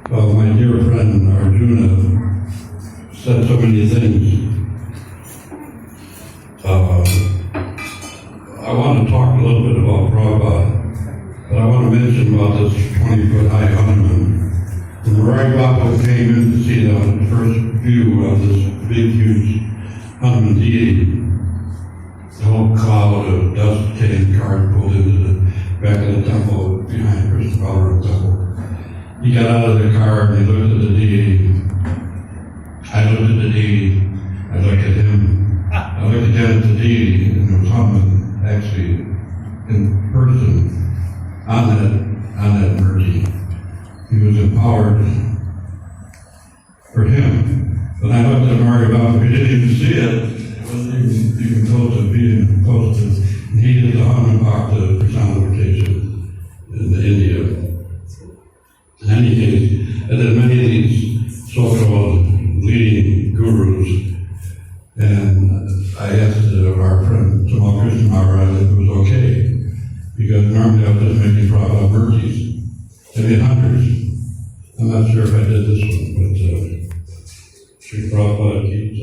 Well, my dear friend Arjuna said so many things. I want to talk a little bit about Prabhupada, but I want to mention about this 20-foot high Hanuman. When Sri Radha came in to see the first view of this big, huge Hanuman deity, the whole cloud of dust came, cars pulled into the back of the temple behind Krishna Balaram temple. He got out of the car and he looked at the deity. I looked at the deity. I looked at him. I looked again at the deity, and it was Hanuman actually in person on that murti. He was empowered for him. When I looked at Maribaba, we didn't even see it. It wasn't even close to being close to. And he did the Hanuman Bhakta personification in India. In any case, and then many of these so-called leading gurus, and I asked our friend Tamal Krishna Maharaj if it was okay, because normally I was just making Prabhupada murtis. I made hundreds. I'm not sure if I did this one, but Sri Prabhupada keeps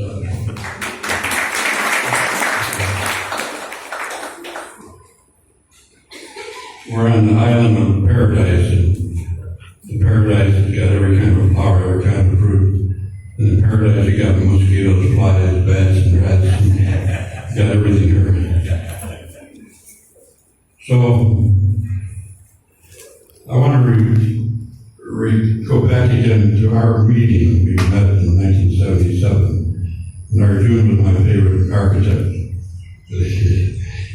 We're on the island of paradise, and in paradise has got every kind of flower, every kind of fruit. And in paradise you got mosquitoes, flies, bats, and rats, and got everything here. So I want to go back again to our meeting. We met in 1977, and Arjuna was my favorite architect.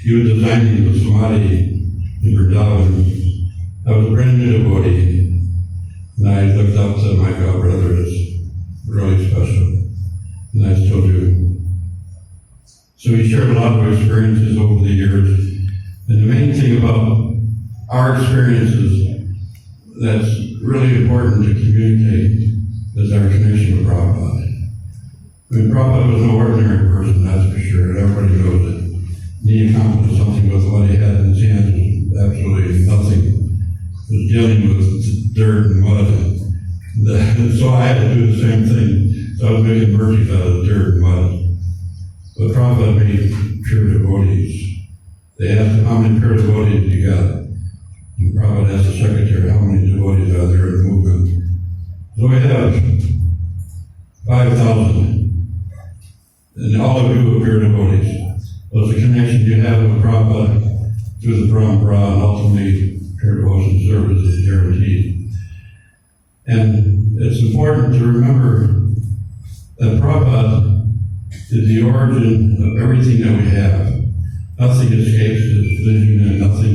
He was designing the Samadhi in Vrindavan. I was a brand new devotee, and I looked up to my godbrother as really special, and I still do. So we shared a lot of experiences over the years, and the main thing about our experiences that's really important to communicate is our connection with Prabhupada. I mean, Prabhupada was no ordinary person, that's for sure, and everybody knows it. And he accomplished something with what he had in his hands was absolutely nothing. He was dealing with dirt and mud. So I had to do the same thing. So I was making murtis out of the dirt and mud. But Prabhupada made pure devotees. They asked him, how many pure devotees you got? And Prabhupada asked the secretary, how many devotees are there in the movement? So we have 5,000. And all of you are pure devotees. Well, the connection you have with Prabhupada through the Parampara and ultimately pure devotion service is guaranteed. And it's important to remember that Prabhupada is the origin of everything that we have. Nothing escapes his vision, and nothing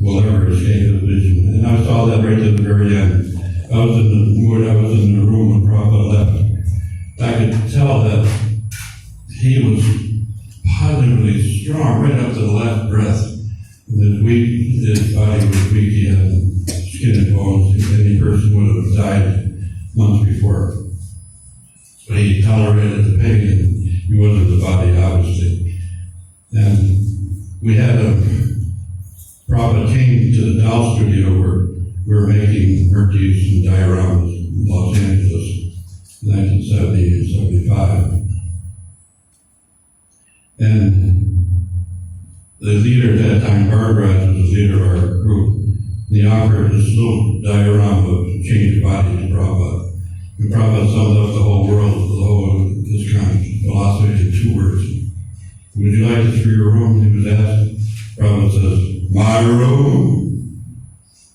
will ever escape his vision. And I saw that right at the very end. I was in the room when Prabhupada left. I could tell that he was positively strong right up to the last breath. And his body was weak, he had skin and bones. Any person would have died months before. But he tolerated the pain, and he wasn't the body, obviously. And we had Prabhupada came to the doll studio where we were making murtis and dioramas in Los Angeles in 1970 and 75. And the leader at that time, Barbara, was the leader of our group. And he offered this little diorama of changed body to Prabhupada. And Prabhupada summed up the whole world, this kind of philosophy in 2 words. Would you like this for your room? He was asked. Prabhupada says, my room.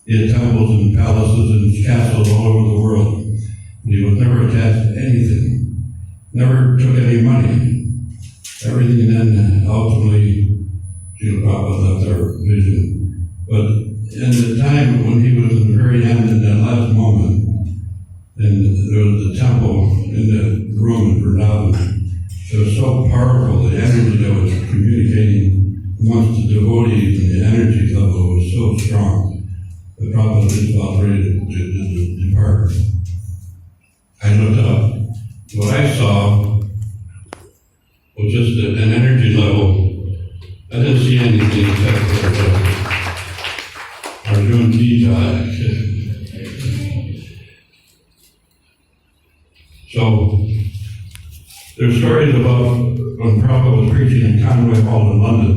He had temples and palaces and castles all over the world. And he was never attached to anything. Never took any money. Everything, and then ultimately, Srila Prabhupada left our vision. But in the time when he was in the very end, in that last moment, and there was the temple in the room in Vrindavan, it was so powerful, the energy that was communicating amongst the devotees, and the energy level was so strong, that Prabhupada was about ready to depart. I looked up. What I saw was just an energy level. I didn't see anything except for Arjuna Gita. So there's stories about when Prabhupada was preaching in Conway Hall in London,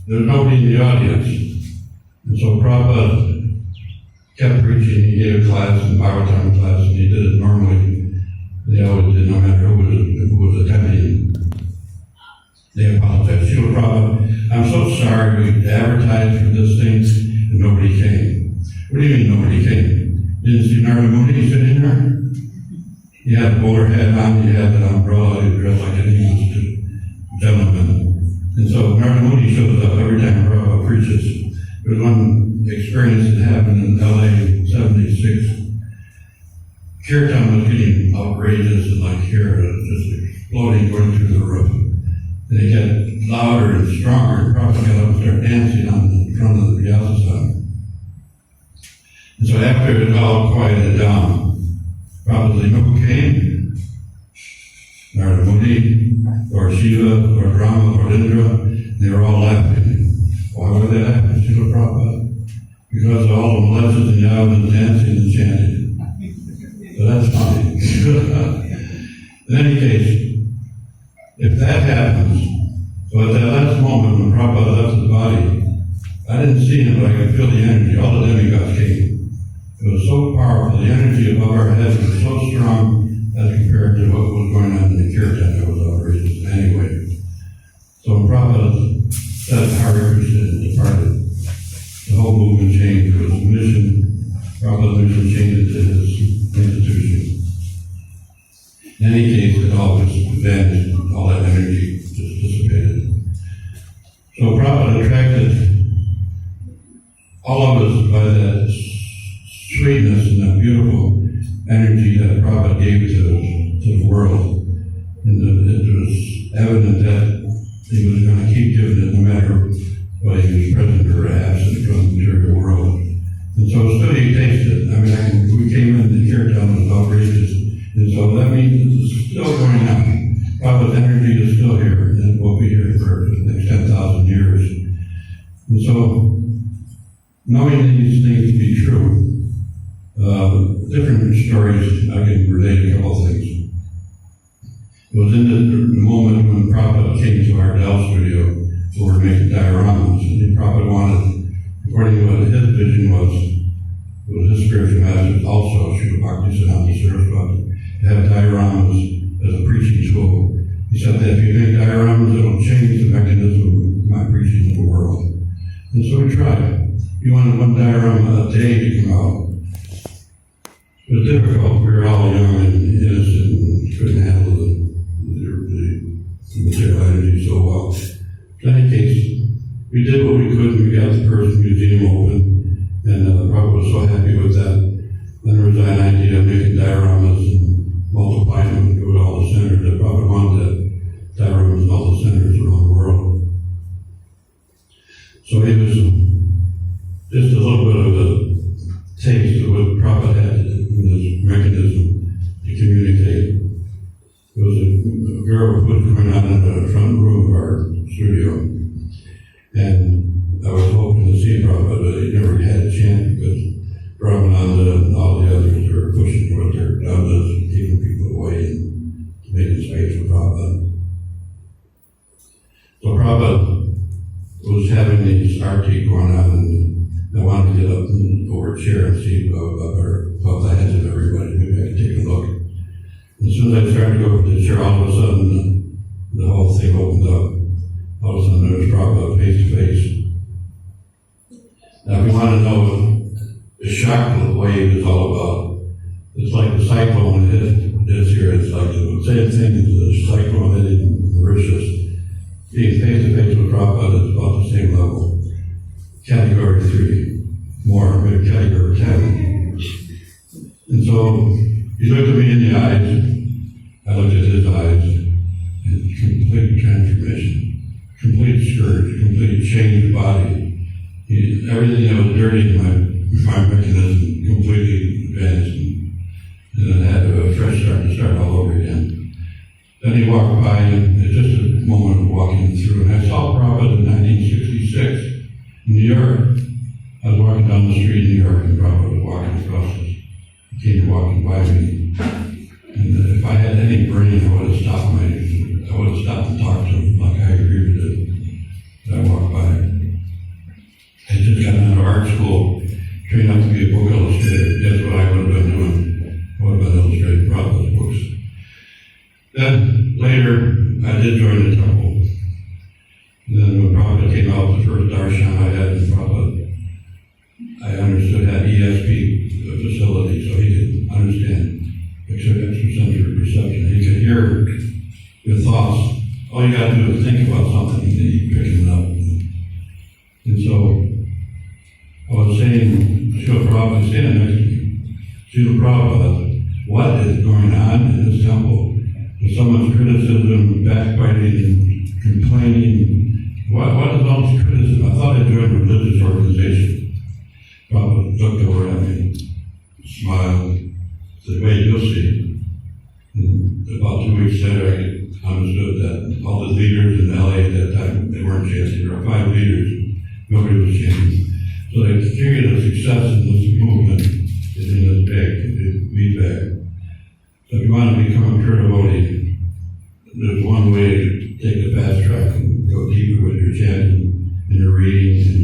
there was nobody in the audience. And so Prabhupada kept preaching. He gave a class, a Bhagavatam class, and he did it normally. They always did, no matter who was attending. They apologized. Srila Prabhupada, I'm so sorry we advertised for this thing and nobody came. What do you mean nobody came? Didn't see Narada Muni sitting there? He had a bowler hat on, he had an umbrella, he was dressed like an English gentleman. And so Narada Muni shows up every time Prabhupada preaches. There was one experience that happened in LA in 76. Kirtan was getting outrageous and like here, just exploding, going through the roof. And it got louder and stronger, and Prabhupada got up and started dancing on the front of the Vyasa. And so after it all quieted down, Prabhupada said, you know who came? Narada Muni, or Shiva, or Brahma, or Indra. They were all laughing. Why were they laughing, Srila Prabhupada? Because of all the molestas and yavas dancing and chanting. So that's funny. In any case, if that happens, so at that last moment when Prabhupada left the body, I didn't see him, but I could feel the energy. All the demigods came. It was so powerful. The energy above our heads was so strong as compared to what was going on in the kirtan. It was outrageous anyway. So when Prabhupada said Hare Krishna and departed, the whole movement changed. It was a mission. Prabhupada's mission changed into his institution. In any case, it all just vanished. All that energy just dissipated. So Prabhupada attracted all of us by that sweetness and that beautiful energy that Prabhupada gave to the world. And it was evident that he was going to keep giving it no matter whether he was present or absent from the material world. And so still he tasted. I mean, we came in, the kirtan was outrageous. And so that means it's still going on. Prabhupada's energy is still here, and will be here for the next 10,000 years. And so, knowing these things to be true, different stories, I can relate a couple of things. It was in the moment when Prabhupada came to our Dell studio, where we were making dioramas, and Prabhupada wanted, according to what his vision was, it was his spiritual master, also Sri Bhaktisiddhanta Das Prabhu, to have dioramas as a preaching tool. He said that if you make dioramas, it'll change the mechanism of my preaching in the world. And so we tried. We wanted one diorama a day to come out. It was difficult. We were all young and innocent and couldn't handle the material energy so well. In any case, we did what we could, and we got the first museum open, and Prabhupada was so happy with that. Then there was an idea of making dioramas and multiplying them and go to all the centers. That Prabhupada wanted dioramas in all the centers around the world. So it was just a little bit of a taste of what Prabhupada had in this mechanism to communicate. There was a girl who was going on in the front room of our studio, and I was hoping to see Prabhupada, but he never had a chance because Brahmananda and all the others are pushing what their dhammas, keeping people away and making space for Prabhupada. So Prabhupada was having these arti going on, and I wanted to get up and over a chair and see above the heads of everybody. Maybe I could take a look. As soon as I started to go over the chair, all of a sudden the whole thing opened up. All of a sudden there was Prabhupada face to face. Now if you want to know what the shock wave is all about, it's like the cyclone is here. It's like the same thing as the cyclone hitting Mauritius. Being face to face with Prabhupada is about the same level. Category 3, more, maybe category 10. And so he looked at me in the eyes, I looked at his eyes, and complete transformation, complete scourge, complete changed body. Everything that was dirty in my mechanism completely vanished, and then I had a fresh start to start all over again. Then he walked by, and it's just a moment of walking through, and I saw Prabhupada in 1966 in New York. I was walking down the street in New York, and Prabhupada was walking across us. He came walking by me. trained out to be a book illustrator. That's what I would have been doing. I would have been illustrating Prabhupada's books. Then later, I did join the temple. And then when Prabhupada came out, the first darshan I had in Prabhupada, I understood that ESP facility, so he could understand extrasensory perception. He could hear your thoughts. All you got to do is think about something, and he picks it up. And so I was saying, Srila Prabhupada standing next to me, Srila Prabhupada, what is going on in this temple? There's so much criticism, backbiting, complaining. What is all this criticism? I thought I joined a religious organization. Prabhupada looked over at me, smiled, said, wait, you'll see. And about 2 weeks later, I understood that all the leaders in LA at that time, they weren't chanting. There were 5 leaders. Nobody was chanting. So the period of success in this movement is in this bag, feedback. So if you want to become a pure devotee, there's one way to take the fast track and go deeper with your chanting and your reading and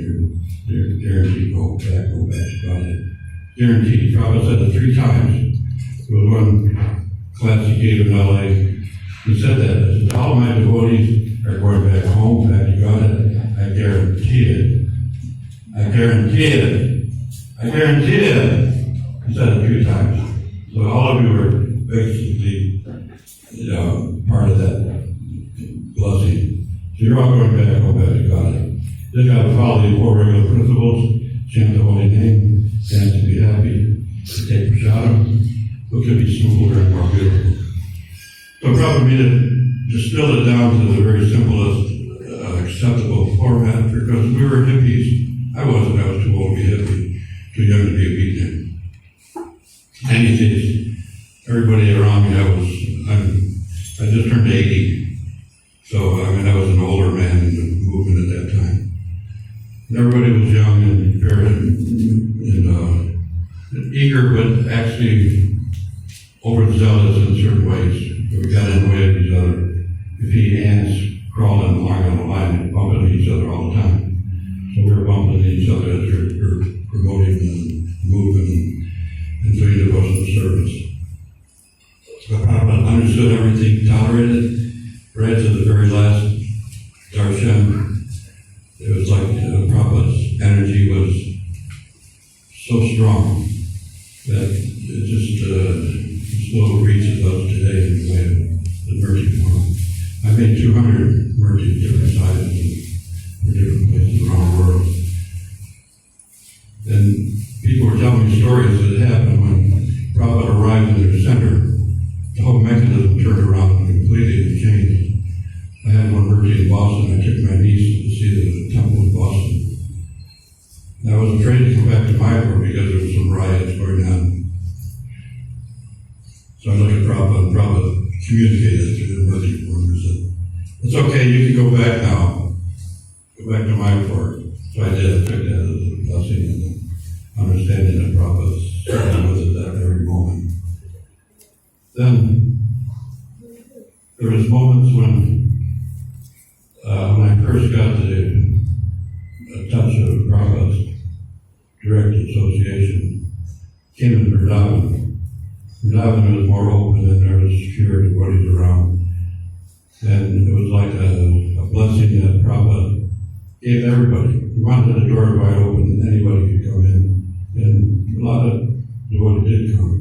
your guaranteed go back to God. Guaranteed. Prabhupada said it 3 times. There was one class he gave in LA. He said that. He said, all my devotees are going back home, back to God. I guarantee it. I guarantee it. I guarantee it. He said it 3 times. So all of you are basically, part of that blessing. So you're all going back home, back to God. You got to follow the 4 regular principles, chant the holy name, dance to be happy, take prashadam. Look to be smoother and more beautiful. So probably to distill it down to the very simplest acceptable format, because we were hippies. I wasn't. I was too old to be hippie, too young to be a beatnik. Anyways, everybody around me, I just turned 80. So, I was an older man in the movement at that time. And everybody was young and very eager, but actually overzealous in certain ways. We got in the way of each other. You see ants crawling along on the line and bumping each other all the time. So we were bumping each other as we were promoting and moving and doing devotional service. So Prabhupada understood everything, tolerated, right to the very last darshan. It was like Prabhupada's energy was so strong that it just still reaches us today in the way of the mercy form. I made 200 mercy different sizes for different places around the world. And people were telling me stories that happened when Prabhupada arrived in their center. The whole mechanism turned around completely and changed. I had one mercy in Boston. I took my niece to see the temple in Boston. And I was afraid to come back to Mayapur because there was some riots going on. So I looked at Prabhupada, and Prabhupada communicated through the mercy form and said, it's okay, you can go back now. Go back to Mayapur. So I did. I took that as a blessing and an understanding that Prabhupada's starting with it that very moment. Then there was moments when I first got the touch of Prabhupada's direct association, came in Vrindavan. Vrindavan was more open and there was fewer devotees around. And it was like a blessing that Prabhupada gave everybody. He wanted the door wide open, anybody could come in. And a lot of devotees did come.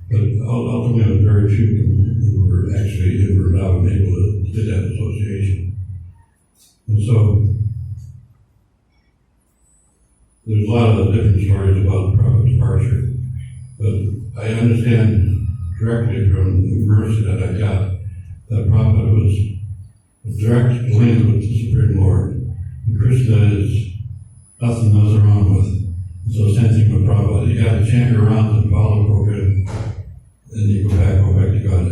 But ultimately, there was very few who were actually in Vrindavan able to get that association. And so, there's a lot of different stories about Prabhupada's departure. But I understand directly from the mercy that I got that Prabhupada was a direct link with the Supreme Lord. And Krishna is nothing to mess around with. And so same thing with Prabhupada. You got to chant around and follow the program, and you go back to God.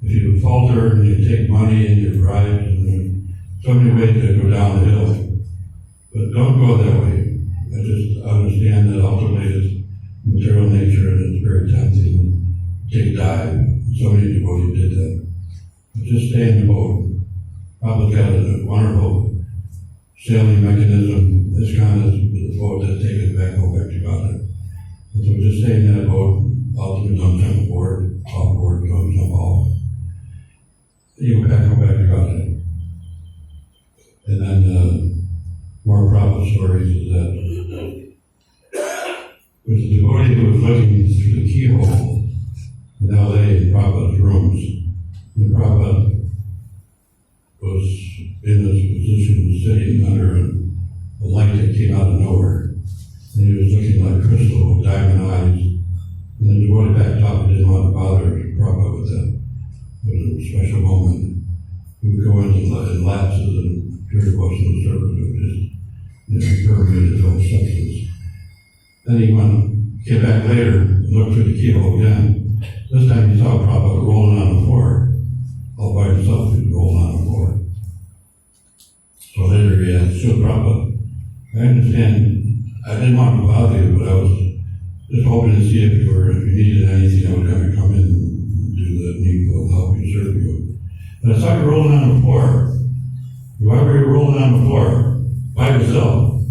If you falter and you take money and you bribe, and so many ways to go down the hill. But don't go that way. I just understand that ultimately it's material nature and it's very tempting to take dive. So many devotees did that. But just stay in the boat. Prabhupada got a wonderful sailing mechanism is gone as the boat that takes it back, go back to God. And so just stay in that boat, ultimately don't jump aboard, off board, don't jump off. You go back to God. And then more prophet stories is that there's a devotee who was looking through the keyhole in LA in Prabhupada's rooms. And Prabhupada was in this position sitting under a light that came out of nowhere. And he was looking like crystal with diamond eyes. And the devotee backed up and didn't want to bother Prabhupada with that. It was a special moment. He would go in lapses and pure devotional service of just permeated the whole substance. Then he came back later and looked through the keyhole again. This time he saw Prabhupada rolling on the floor. All by himself, he was rolling on the floor. So later he asked, "So Prabhupada, I understand, I didn't want to bother you, but I was just hoping to see if you needed anything, I was going to come in and do the needful, help you, serve you. But I saw you rolling on the floor. Why were you rolling on the floor? By yourself?"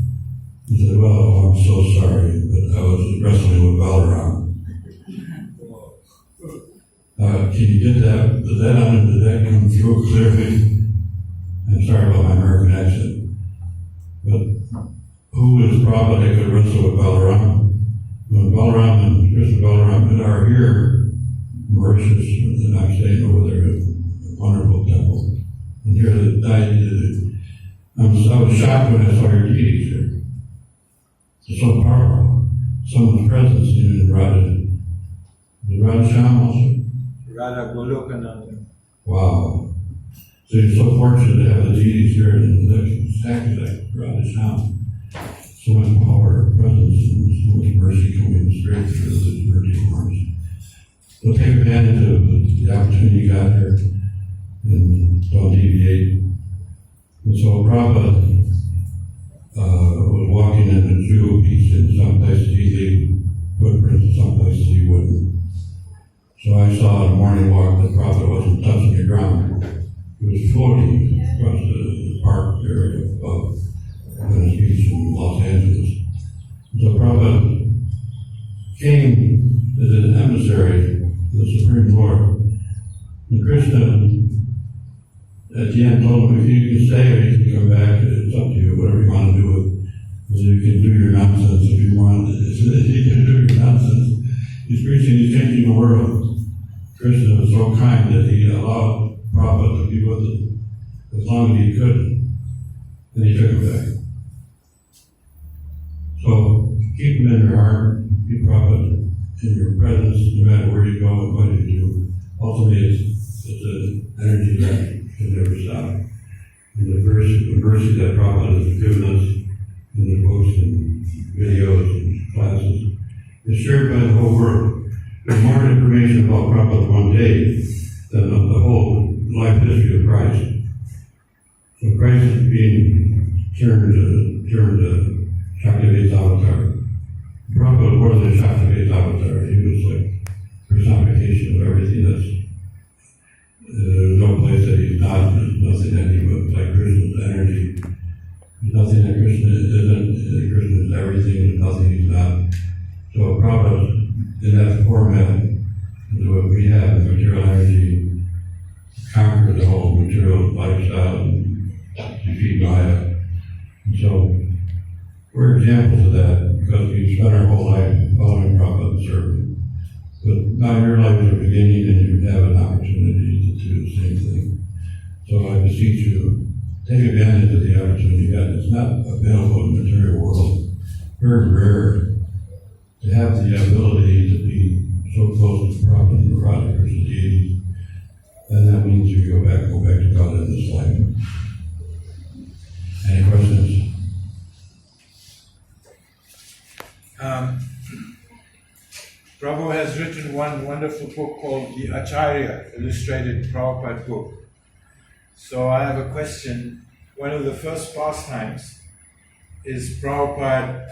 He said, "Well, I'm so sorry, but I was wrestling with Balaram." Can you get that? Did that come through clearly? I'm sorry about my American accent. But who is Prabhupada that could wrestle with Balaram? When Balaram and Krishna Balaram are here, Mauritius, and I'm staying over there at a wonderful temple. And here I was shocked when I saw your deities here. It's so powerful. Someone's presence in Radha Shyam also. Radha Golokananda. Wow. So you're so fortunate to have the deities here and exactly like Radha Shyam. So much power, presence, and so much mercy coming straight through the mercy forms. So take advantage of the opportunity you got here and don't deviate. And so Prabhupada was walking in a jewel piece in some places he'd leave footprints, in some places he wouldn't. So I saw in the morning walk that Prabhupada wasn't touching the ground. He was floating across the park area above Venice Beach in Los Angeles. So Prabhupada came as an emissary of the Supreme Lord. And Krishna at the end told him, if you can stay or you can come back, it's up to you, whatever you want to do with it. So you can do your nonsense if you want. You can do your nonsense. He's preaching, he's changing the world. Krishna was so kind that he allowed Prabhupada to be with him as long as he could. And he took him back. So keep him in your heart, keep Prabhupada in your presence, no matter where you go and what you do. Ultimately, it's an energy that can never stop. And the mercy that Prabhupada has given us in the books and videos and classes is shared by the whole world. There's more information about Prabhupada one day than the whole life history of Christ. So Christ is being turned to Shaktived's avatar. Prabhupada was more than Shaktived's avatar. He was like personification of everything that's. There's no place that he's not. There's nothing that he was like Krishna's energy. There's nothing that Krishna isn't. Krishna is everything. There's nothing he's not. So Prabhupada, in that format, is what we have, material energy, conquer the whole material lifestyle and defeat Maya. And so we're examples of that because we spent our whole life following Prabhupada and serving. But now your life is a beginning and you have an opportunity to do the same thing. So I beseech you, take advantage of the opportunity you got. It's not available in the material world. Very rare to have the ability to be so close to Prabhupada and the Radha Krishna deities. And that means you go back to God in this life. Any questions? Prabhu has written one wonderful book called the Acharya, Illustrated Prabhupada Book. So I have a question. One of the first pastimes is Prabhupada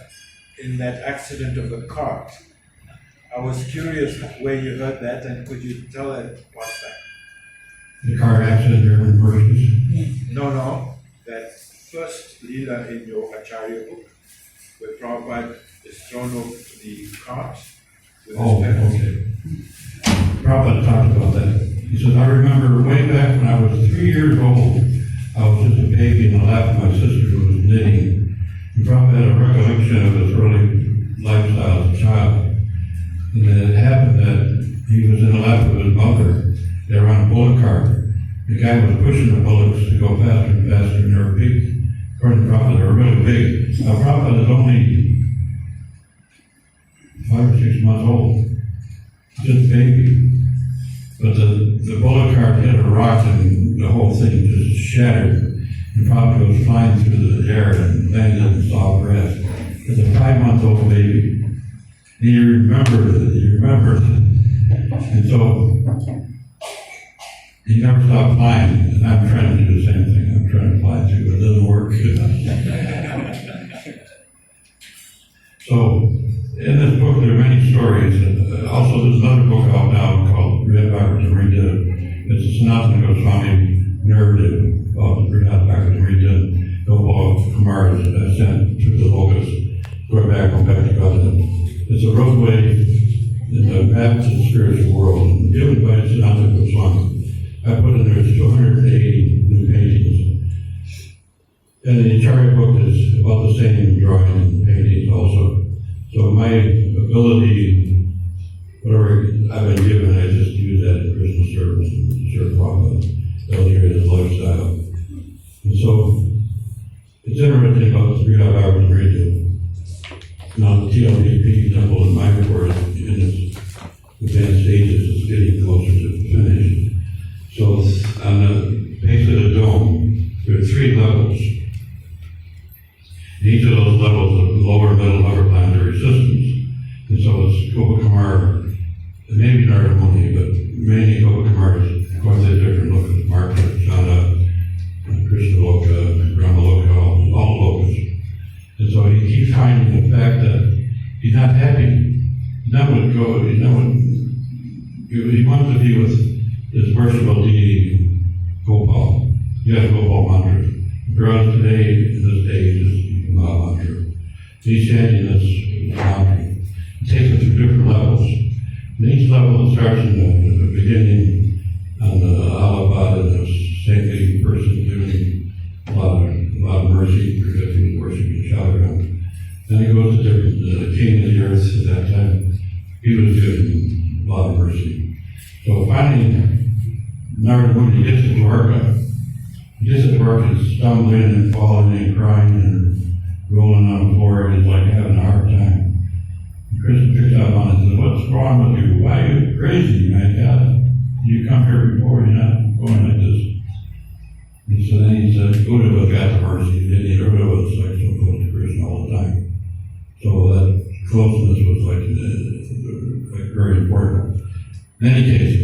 in that accident of the cart. I was curious where you heard that, and could you tell that pastime? The car accident there in Mauritius? No. That first Leela in your Acharya book, where Prabhupada is thrown off the cart with his parents. Okay. Prabhupada talked about that. He said, I remember way back when I was 3 years old, I was just a baby in the lap of my sister who was knitting. And Prabhupada had a recollection of his early lifestyle as a child. And then it happened that he was in the lap of his mother. They were on a bullock cart. The guy was pushing the bullocks to go faster and faster, and they were big. According to Prabhupada, they were really big. Now, Prabhupada is only 5 or 6 months old, just a baby. But the bullock cart hit a rock, and the whole thing just shattered. And Prabhupada was flying through the air and landed in soft grass. As a 5-month-old baby. And he remembered it. And so, he never stopped flying, and I'm trying to do the same thing. I'm trying to fly too, but it doesn't work. So, in this book, there are many stories. And also, there's another book out now called Sri Radha Golokananda. It's a Sanatana Goswami narrative of Sri Radha Golokananda and Gopal ascent through the Lokas, going back to God. It's a roadway in the map to the spiritual world, given by Sanatana Goswami. I put in there 280 new paintings. And the Acharya book is about the same drawing and paintings also. So my ability, whatever I've been given, I just use that in Krishna service and serve Prabhupada. Illustrate his lifestyle. And so it's interesting about the Sri Radha Golokananda. Now the TLDP temple in Mayapur is in its advanced stages. It's getting closer to finish. So on the base of the dome, there are 3 levels. And each of those levels are lower, middle, upper planetary systems. And so it's Gopakumar, maybe Narada Muni, but mainly Gopakumar is quite a different look at the market, Chana, Krishna Loka, Brahma Loka, all lokas. And so he keeps finding the fact that he's not happy. He wants to be with this merciful deity, Gopal. You have Gopal mantra. For us today, in this age, is Maha mantra. He's chanting this mantra. It takes us through different levels. And each level starts in the beginning on the Alabad, and a saintly person giving a lot of mercy, because he was worshiping Shalagram. Then he goes to the king of the earth at that time. He was giving a lot of mercy. So finally, Narada Muni gets to Dwarka. He gets to Dwarka, he's stumbling and falling and crying and rolling on the floor. He's like having a hard time. And Krishna picks up on it and says, what's wrong with you? Why are you crazy, my God? You come here before, you're not going like this. And so then he said, Uddhava got the mercy. And Uddhava was like so close to Krishna all the time. So that closeness was like very important. In any case,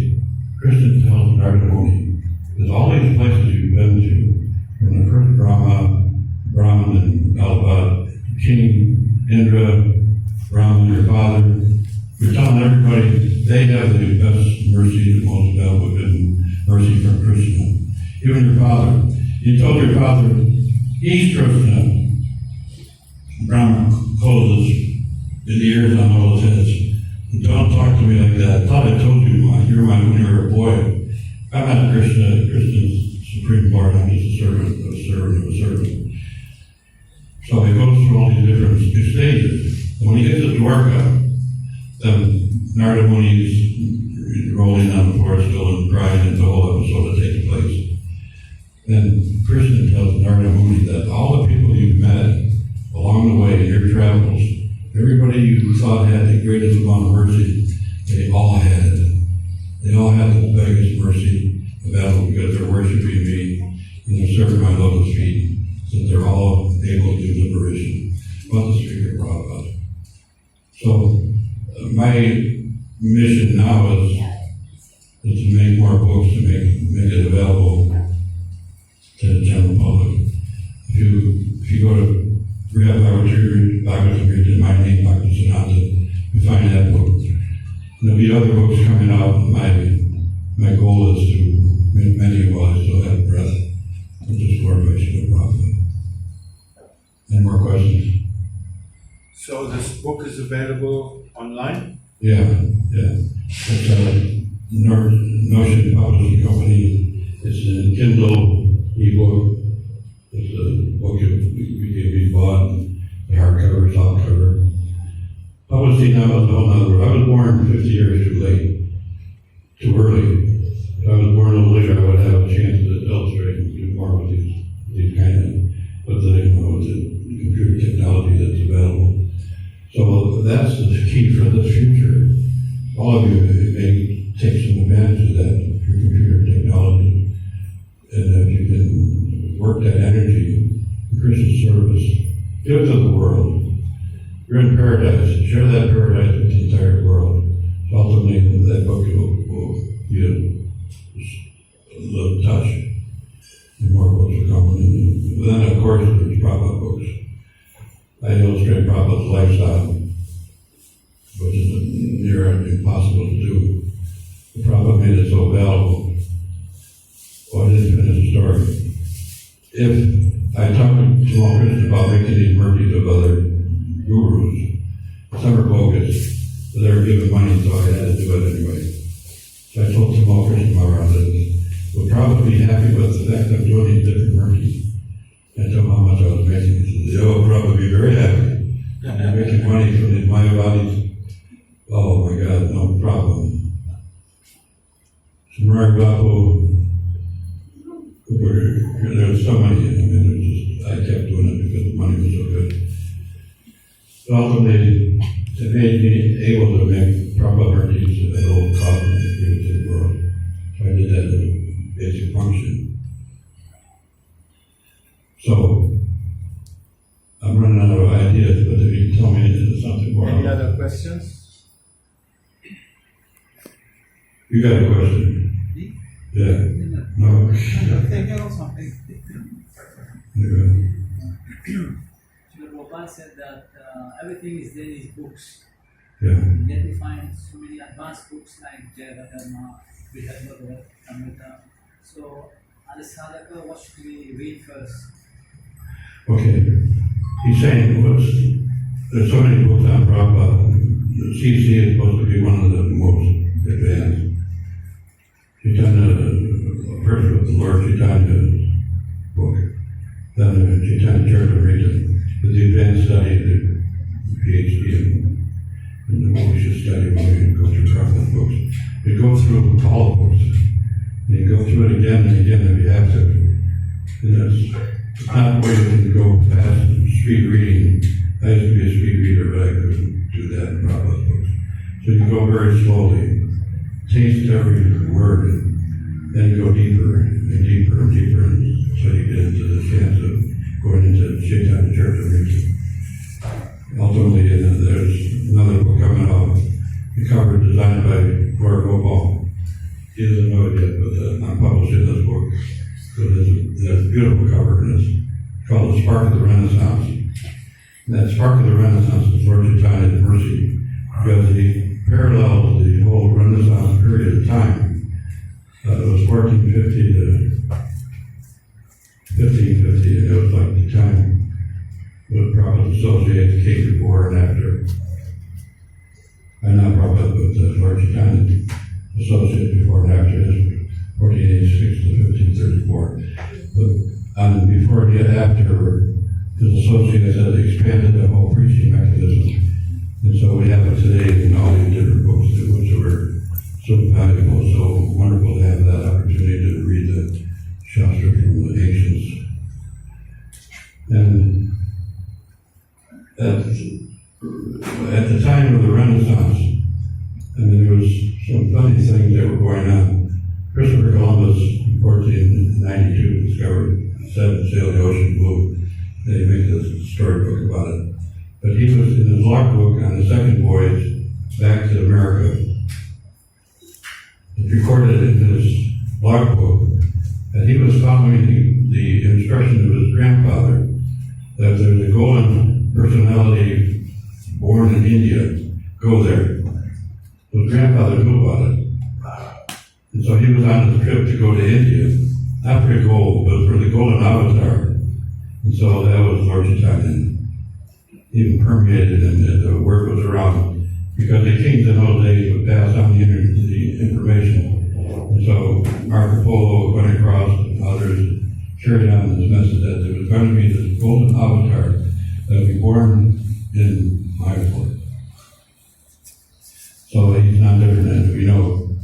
Krishna tells Narada Muni, there's all these places you've been to, from the first Brahman and Alabad, King, Indra, Brahman, your father. You're telling everybody they have the best mercy, the most valuable mercy from Krishna. Even your father. You told your father, he's Krishna. Brahman closes in the ears on all his heads. Don't talk to me like that. I thought I told you when you were a boy. I'm not Krishna. Krishna's supreme lord. I'm just a servant of a servant of a servant. So he goes through all these different stages. And when he gets to Dwarka, then Narada Muni is rolling on the floor still and crying, and the whole episode that takes place. Then Krishna tells Narada Muni that all the people you've met along the way in your travels, everybody you thought had the greatest amount of mercy, they all had it. They all had the biggest mercy available because they're worshiping me and they're serving my lotus feet, so they're all able to do liberation. About the Sri Prabhupada. So my mission now is to make more books, to make it available to the general public. If you go to Sri Radha Golokananda, my name, Bhaktisiddhanta, you find that book. And there'll be other books coming out. My goal is to make many while I still have breath, and just glorify Srila Prabhupada. Any more questions? So this book is available online? Yeah. It's Notion Publishing Company. It's in Kindle ebook. It's a book you can be bought, the hardcover, softcover. Publishing now is a whole nother world. I was born 50 years too late, too early. If I was born a little later, I would have a chance to illustrate and do more with these kind of, with the computer technology that's available. So that's the key for the future. All of you may take some advantage of that through computer technology. And if you can work that energy in Christian service, give it to the world. You're in paradise. Share that paradise with the entire world. So ultimately, that book will be a little touch. And more books are coming. And then, of course, there's Prabhupada books. I illustrate Prabhupada's lifestyle, which is near impossible to do. The Prabhupada made it so valuable. Well, I didn't finish the story. If I talk to small Christians about making these mercies of other gurus, some are bogus, but they were giving money, so I had to do it anyway. So I told small Christians around it, we'll probably be happy with the fact I'm doing these different mercies. I told them how much I was making. He said, "Oh, probably be very happy. I'm making money from these Maya bodies." Oh my God, no problem. Samara Bapu, there was so many. I kept doing it because the money was so good. But ultimately, it made me able to make proper mercies at low cost and give it to the world. So I did that as a basic function. So, I'm running out of ideas, but if you tell me something more. Any other questions? You got a question? Me? Yeah. No? Thank you also. Sri Prabhupada said that everything is there in his books. Yeah. Yet we find so many advanced books like Jaya Dharma, Vidharma, Amrita. So, as a sadhaka, what should we read first? Okay. He's saying, there's so many books on Prabhupada. The CC is supposed to be one of the most advanced. First with the Lord Chaitanya's book, then Chaitanya Charitamrita, with the advanced study of the PhD and what we should study when we go through Prabhupada's books. We go through all the books, and you go through it again and again if you have to. It's not a way to go fast speed reading. I used to be a speed reader, but I couldn't do that in Prabhupada's books. So you go very slowly, taste every word, and then go deeper and deeper and deeper, until you get into the chance of going into Chaitanya Charitamrita. Ultimately, there's another book coming out, the cover designed by Lord Gopal. He doesn't know it yet, but I'm publishing this book. So there's a beautiful cover, and it's called The Spark of the Renaissance. And that Spark of the Renaissance is Lord Chaitanya's mercy, because he parallels the whole Renaissance period of time. It was 1450 to 1550, and it was like the time when Prabhupada associates came before and after. Not Prabhupada, but Lord Chaitanya associated before and after his 1486 to 1534. But before and yet after, his associates had expanded the whole preaching mechanism. And so we have it today in all these different books, which were so valuable, so wonderful to have that opportunity to read the Shastra from the ancients. And at the time of the Renaissance, there was some funny things that were going on. Christopher Columbus, in 1492, discovered, sailed the ocean blue. They make a storybook about it. But he was in his logbook on the second voyage back to America. It recorded in his logbook that he was following the instruction of his grandfather, that there's a golden personality born in India, go there. His grandfather knew about it. And so he was on his trip to go to India, not for gold, but for the golden avatar. And so that was Lord Chaitanya. Even permeated, and the word was around, because the kings in those days would pass on the information. And so Marco Polo went across, and others carried on this message that there was going to be this golden avatar that would be born in Mayapur. So he's not different than we know.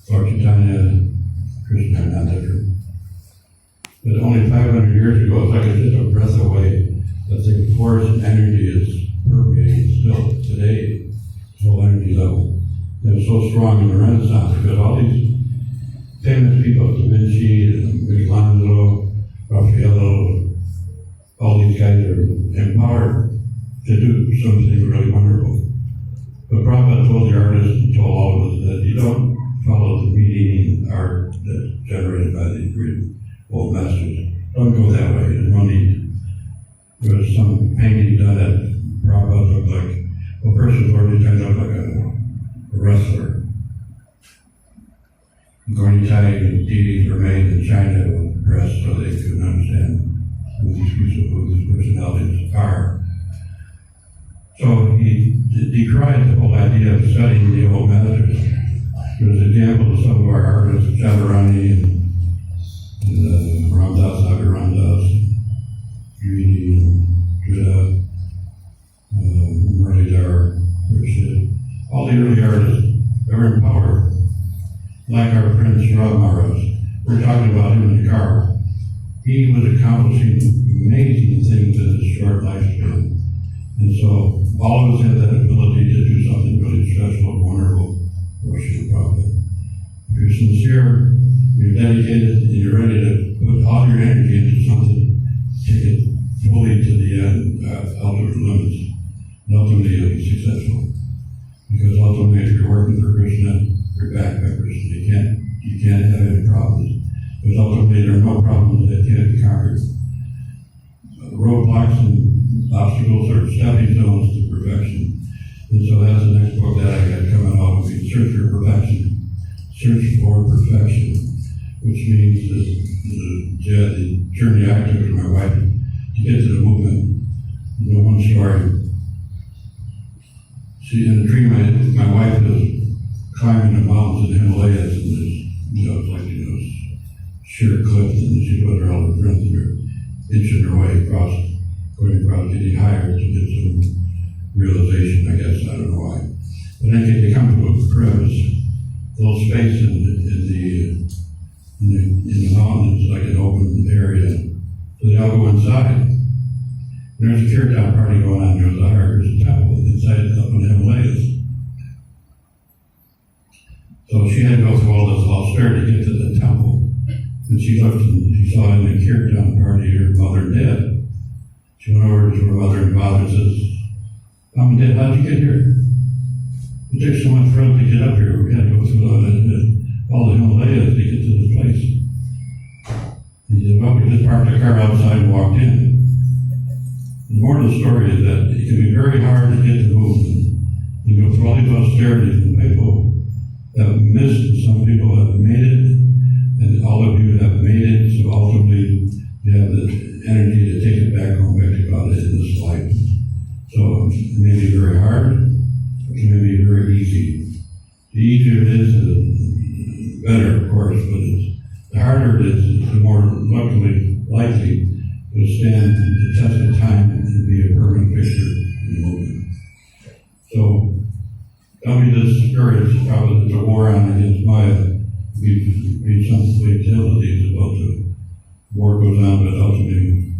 Lord Chaitanya, Krishna are not different. But only 500 years ago, it's like it's just a breath away. But the force and energy is permeating still today, this whole energy level. It was so strong in the Renaissance because all these famous people, Da Vinci, Michelangelo, Raffaello, all these guys are empowered to do something really wonderful. But Prabhupada told the artists and told all of us that you don't follow the meaning art that's generated by the great old masters. Don't go that way. There's no need. There was some painting done at Prabhupada looked like a person already turned up like a wrestler. Gornitai and deities were made in China with breasts so they couldn't understand who these personalities are. So he decried the whole idea of studying the old masters. There was an example of some of our artists, Jadharani and Ramdas, Agar Ramdas, Judy and Judah, Muralidhar, Richard, all the early artists that were empowered. Like our friend Sri Radha Maharaj, we're talking about him in the car. He was accomplishing amazing things in his short lifespan. And so all of us have that ability to do something really special and wonderful for Srila Prabhupada. If you're sincere, you're dedicated, and you're ready to put all your energy into something, take it fully to the end, ultimate limits, and ultimately you'll be successful. Because ultimately if you're working for Krishna, you're backed by Krishna. You can't have any problems. Because ultimately there are no problems that can't be conquered. Roadblocks and obstacles are stepping stones to perfection. And so that's the next book that I got coming out will be Search for Perfection. Search for Perfection, which means the journey I took with my wife to get to the movement. You know, one story. See, in a dream, my wife was climbing the mountains in the Himalayas, and there's, it's like, sheer cliffs, and she put her all her friends and her inching her way across, going across, getting higher to get some realization, I guess, I don't know why. But then they come to a crevice, a little space in the mountains, like an open area. So they all go inside. And there's a kirtan party going on, there's a temple inside up in the Himalayas. So she had to go through all this austerity to get to the temple. And she looked and she saw in the kirtan party her mother and dad. She went over to her mother and father and says, Mom and Dad, how'd you get here? It took so much for us to get up here. We had to go through all the Himalayas to get to this place. And he said, well, we just parked the car outside and walked in. The moral of the story is that it can be very hard to get to the movement. You go through all these austerities, and people have missed, and some people have made it, and all of you have made it, so ultimately you have the energy to take it back home, back to God in this life. So it may be very hard, it may be very easy. The easier it is, the better, of course, but the harder it is, the more likely to stand the test of time and be a permanent fixture in the movement. So don't be discouraged. Probably there's a war on against Maya. Read some fatalities about the war goes on, but ultimately,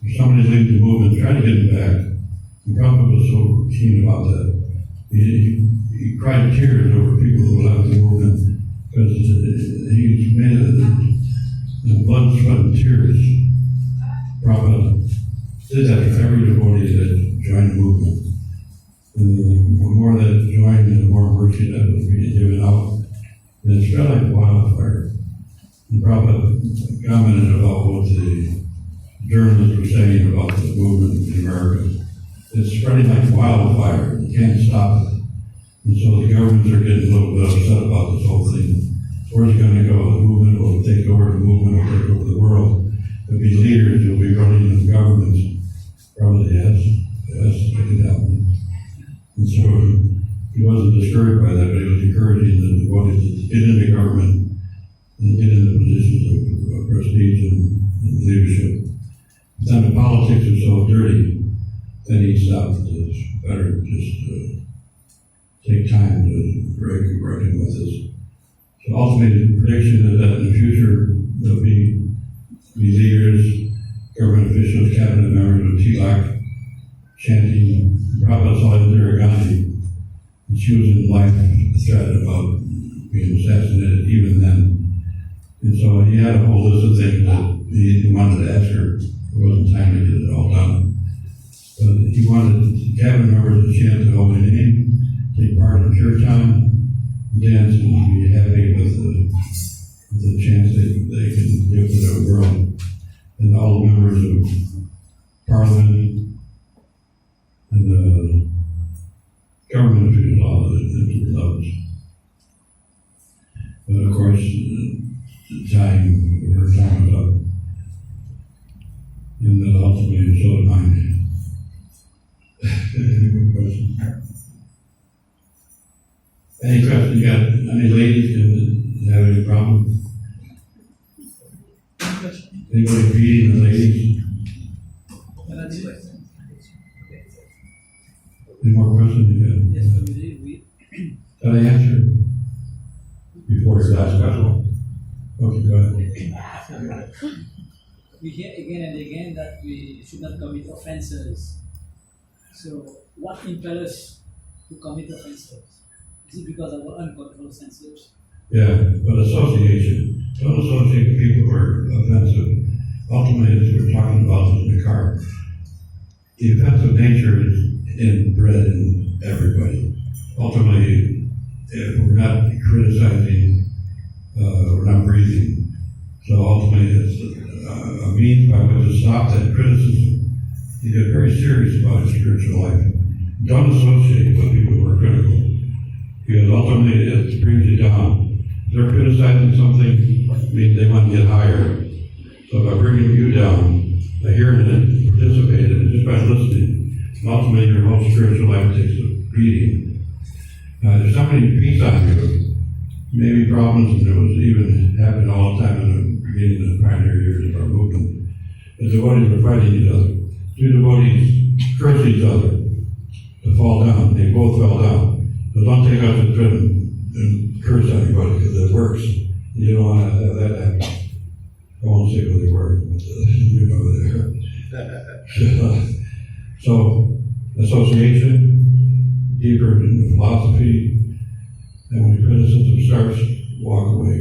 if somebody's leading the movement, try to get him back. And Prabhupada was so keen about that. He cried tears over people who left the movement because he's made it blood, sweat, and tears. Prabhupada did that for every devotee that joined the movement. And the more that joined, the more mercy that was being given out. And it spread like wildfire. And Prabhupada commented about what the journalists were saying about the movement in America. It's spreading like wildfire. You can't stop it. And so the governments are getting a little bit upset about this whole thing. Where's it going to go? The movement will take over, the movement will take over the world. there'll be leaders who'll be running the governments, probably as it can happen. And so he wasn't discouraged by that, but he was encouraging the devotees to get into government and get into positions of prestige and leadership. But then the politics are so dirty, then he stopped. It's better just take time to reckon with this. So ultimately, the prediction is that in the future, there'll be leaders, government officials, cabinet members of TILAC chanting Prabhupada Indira Gandhi. And she was in life threat about being assassinated even then. And so he had a whole list of things that he wanted to ask her. There wasn't time to get it all done. But he wanted cabinet members to chant the holy name, take part in kirtan, dance, and be happy with the chance they can give to the world. And all the members of parliament and the government officials, all of it, loves. But of course, her time was up. And ultimately, so did mine. Any more questions? Any questions? You got any ladies that have any problem? Anybody feeding the ladies? Any more questions? You got? Did I answer before your last question? Okay, go ahead. We hear again and again that we should not commit offenses. So, what impels us to commit offenses? Is it because of our uncontrolled senses? Yeah, but association. Don't associate with people who are offensive. Ultimately, as we're talking about in the car, the offensive nature is inbred in everybody. Ultimately, if we're not criticizing, we're not breathing. So ultimately, it's a means by which to stop that criticism. You get very serious about your spiritual life. Don't associate with people who are critical, because ultimately it brings you down. If they're criticizing something, it means they want to get higher. So by bringing you down, by hearing it, participating in it, just by listening, ultimately your whole spiritual life takes a beating. If somebody beats on you, maybe problems, and it was even happening all the time in the beginning of the pioneer years of our movement. The devotees were fighting each other. Two devotees cursed each other to fall down. They both fell down. So don't take out the trim and curse anybody, because it works. You don't want to have that happen. I won't say who they were, but you know there. So, association, deeper in the philosophy, and when criticism starts, walk away.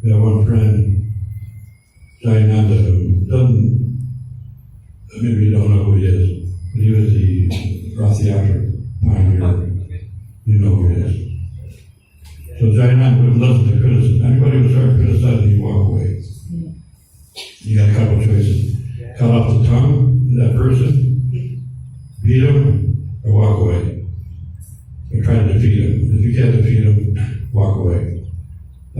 We have one friend, Jayananda, who doesn't, maybe you don't know who he is, but he was the Rathayatra pioneer. You know who he is. So Jayananda wouldn't listen to criticism. Anybody who started criticizing, you walk away. You got a couple of choices. Cut off the tongue of that person, beat him, or walk away. Or try to defeat him. If you can't defeat him, walk away.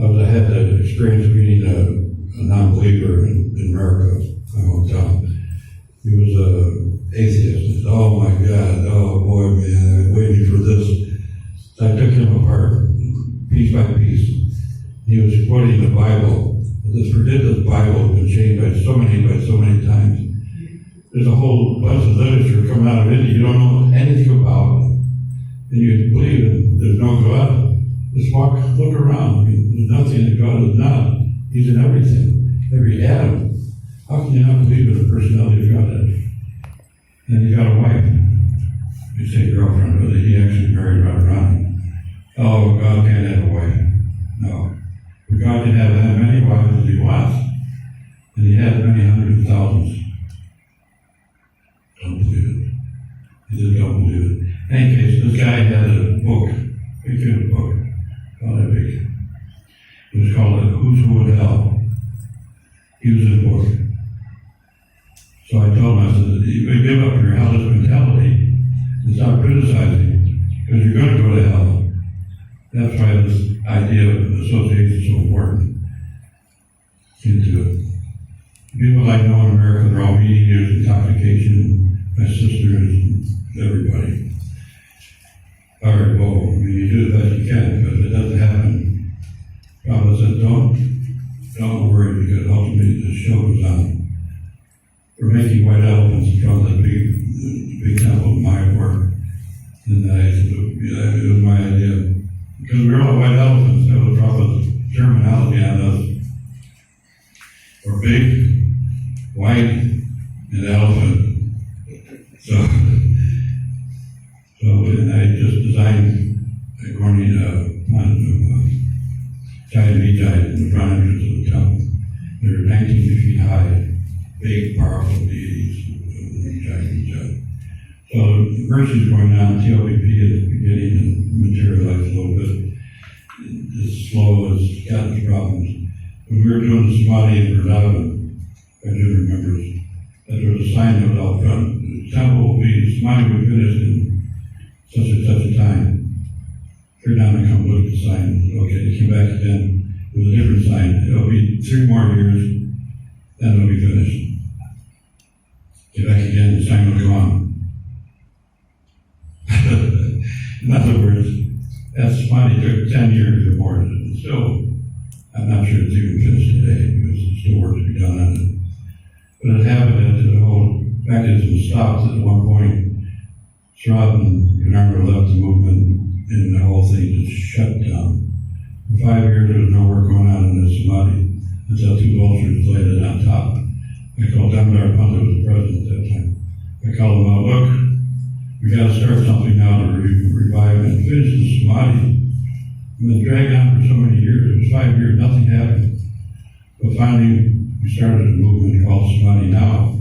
I had that experience of meeting a non-believer in America, my hometown. He was an atheist. He said, "Oh my God, oh boy, man, I'm waiting for this." So I took him apart, piece by piece. He was quoting the Bible. This ridiculous Bible has been changed by so many times. There's a whole bunch of literature coming out of India you don't know anything about, and you believe that there's no God. Just look around. I mean, there's nothing that God is not. He's in everything, every atom. How can you not believe in the personality of God? And he got a wife. You say girlfriend, but he actually married Radharani. Oh, God can't have a wife. No. But God can have as many wives as he wants. And he has many hundreds of thousands. Don't believe it. He just don't believe it. In any case, this guy had a book, big famous book, not that big. It was called Who's Who in Hell. He was in the book. So I told him, I said, you give up your hellish mentality and stop criticizing, because you're going to go to hell. That's why this idea of association is so important into People I know in America, they're all meat eaters, intoxication, my sisters, everybody. All right, well, I mean, you do the best you can, but if it doesn't happen, Prabhupada said, don't worry, because ultimately the show goes on. We're making white elephants in front of the big temple in Mayapur. And it was my idea. Because we were all white elephants, that was Prabhupada's terminology on us. We're big, white, and elephant. So and I just designed a corny giant vijay in the front entrance of the temple. They're 19 feet high, big, powerful deities, giant vijay. So the verses going on, TLBP at the beginning and materialized a little bit. As slow as got its problems. When we were doing the Samadhi in Vrindavan, I do remember that there was a sign that was out front. The temple will be, Samadhi will be finished in such and such a time. Turn down and come look at the sign. Okay, came back again. It was a different sign. It'll be 3 more years, then it'll be finished. Get back again, the sign will go on. In other words, that Samadhi took 10 years or more. Still, I'm not sure it's even finished today because there's still work to be done on it. But it happened that the whole mechanism stopped at one point. Sri Radha Golokananda left the movement and the whole thing just shut down. For 5 years there was no work going on in the Samadhi until 2 vultures landed on top. I called Damodar Panta, who was president at that time. I called him out, look, we got to start something now to revive and finish the Samadhi. And then dragged on for so many years. It was 5 years, nothing happened. But finally, we started a movement called Samadhi Now.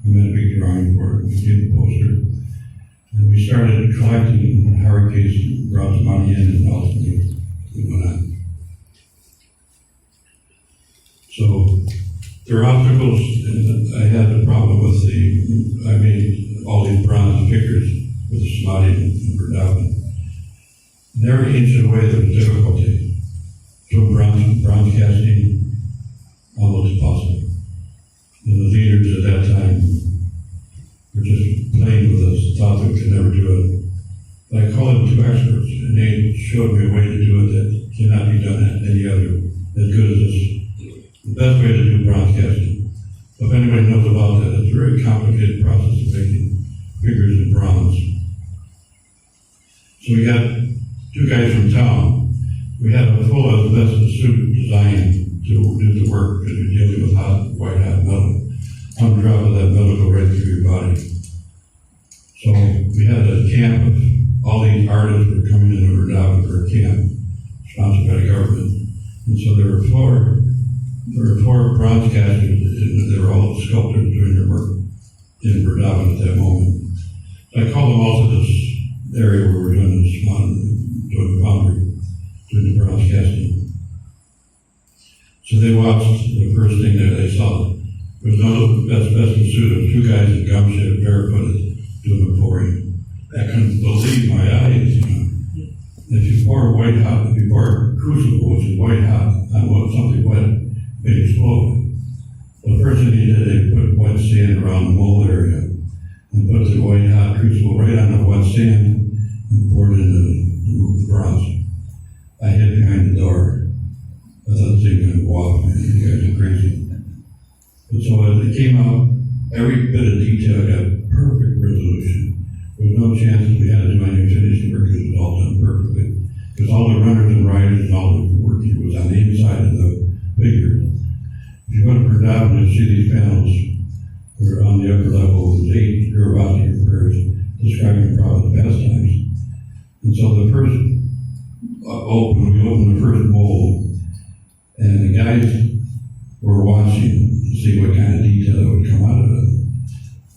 We made a big drawing for it, we gave a poster. And we started collecting Harikes, brought the money in, and ultimately it went on. So there are obstacles, and I had a problem with I made all these bronze figures with the Samadhi and Vrindavan. In every inch of the way there was difficulty. So bronze casting, almost impossible. And the leaders at that time were just playing with us, thought that we could never do it. But I called them 2 experts, and they showed me a way to do it that cannot be done any other, as good as this. The best way to do bronze casting. If anybody knows about that, it's a very complicated process of making figures in bronze. So we got 2 guys from town. We had a full asbestos suit designed to do the work because you're dealing with white hot metal. 1 drop of that metal go right through your body. So we had a camp of all these artists were coming into Vrindavan for a camp sponsored by the government. And so there were 4 bronze casters, and they were all sculptors doing their work in Vrindavan at that moment. So I called them all to this area where we're doing this doing the foundry, doing the bronze casting. So they watched the first thing that they saw. There was no asbestos suit. There was 2 guys in gum shit, barefooted, doing the pouring. I couldn't believe my eyes, you know. If you pour crucible, which is white hot, on something wet, it explode. Well, the first thing he did, they put wet sand around the mold area and put the white hot crucible right on the wet sand and poured it into the bronze. I hid behind the door. I thought this thing was going to go off, man. You guys are crazy. But so as it came out, every bit of detail got perfect resolution. There was no chance that we had to do any finishing work because it was all done perfectly. Because all the runners and riders and all the work was on the inside of the figure. If you go to Vrindavan, you'll see these panels. They're on the upper level. There's 8 Guruvati prayers describing Prabhupada's pastimes. And so the first we opened the first mold, and the guys were watching to see what kind of detail that would come out of it.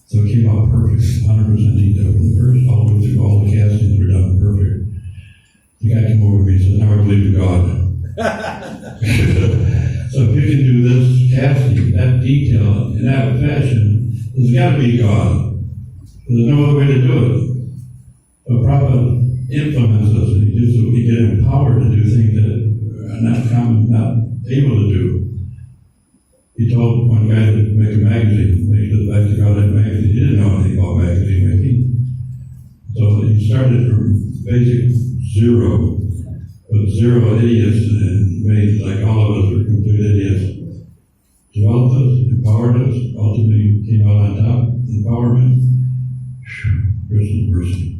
So it came out perfect, 100% detail from the first all the way through. All the castings were done perfect. The guy came over to me and said, "Now I believe in God." So if you can do this casting, that detail, in that fashion, there's got to be God. There's no other way to do it. But Prabhupada implements us, and we get empowered to do things that are not able to do. He told one guy that make a magazine, make the Bhakti-Vedanta magazine. He didn't know anything about magazine making. So he started from basic zero, with zero idiots, and made, like all of us were complete idiots. Developed us, empowered us, ultimately came out on top, empowerment. Christian mercy.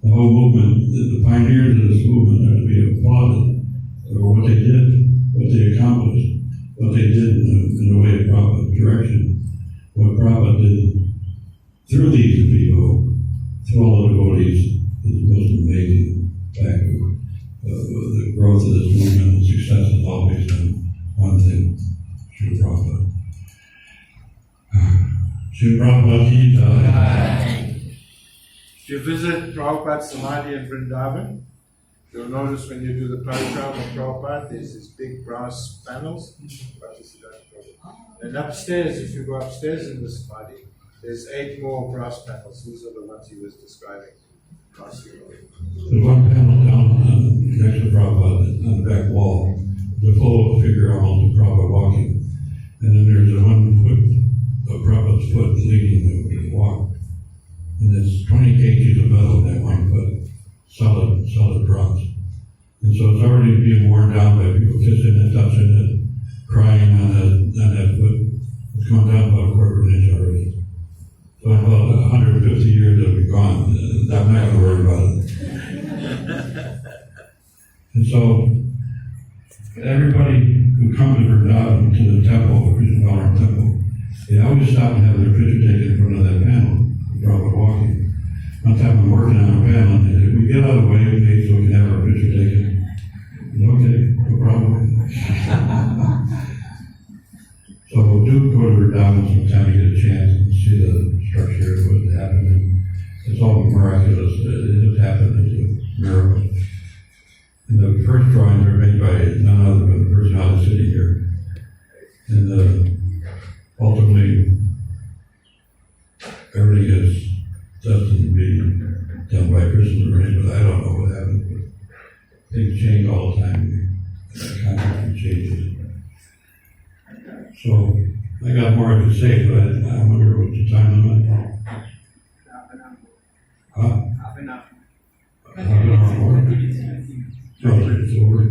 The whole movement, the pioneers of this movement are to be applauded for what they did, what they accomplished, what they did in the way of Prabhupada direction, what Prabhupada did through these people, through all the devotees, is the most amazing fact of the growth of this movement and success is all based on one thing, Srila Prabhupada. Srila Prabhupada ki jai. If you visit Prabhupada's Samadhi in Vrindavan, you'll notice when you do the parikrama of Prabhupada, there's these big brass panels. And upstairs, if you go upstairs in the Samadhi, there's 8 more brass panels. These are the ones he was describing. There's one panel down next to Prabhupada on the back wall, the full figure almost of Prabhupada walking. And then there's a 1 foot of Prabhupada's foot leading the walk. And there's 20 kgs of metal in that 1 foot, solid bronze. And so it's already being worn down by people kissing it, touching it, crying on that foot. It's gone down about a quarter of an inch already. So in about 150 years it'll be gone. I'm not going to worry about it. And so everybody who comes to Vrindavan, to the temple, Krishna Balaram temple, they always stop and have their picture taken in front of that panel. Prabhupada walking. One time I'm working on a panel and they said, we get out of the way please so we can have our picture taken. Okay, no problem. So do go to Vrindavan sometime to get a chance and see the structure of what's happening. It's all miraculous. It just happened. It's a miracle. And the first drawings are made by none other than the person out sitting here. And ultimately, everything is destined to be done by Krishna, but I don't know what happened. But things change all the time. Constantly changes. So I got more to say, but I wonder what's the time limit. Huh? Half an hour. Half an hour more. No, it's over.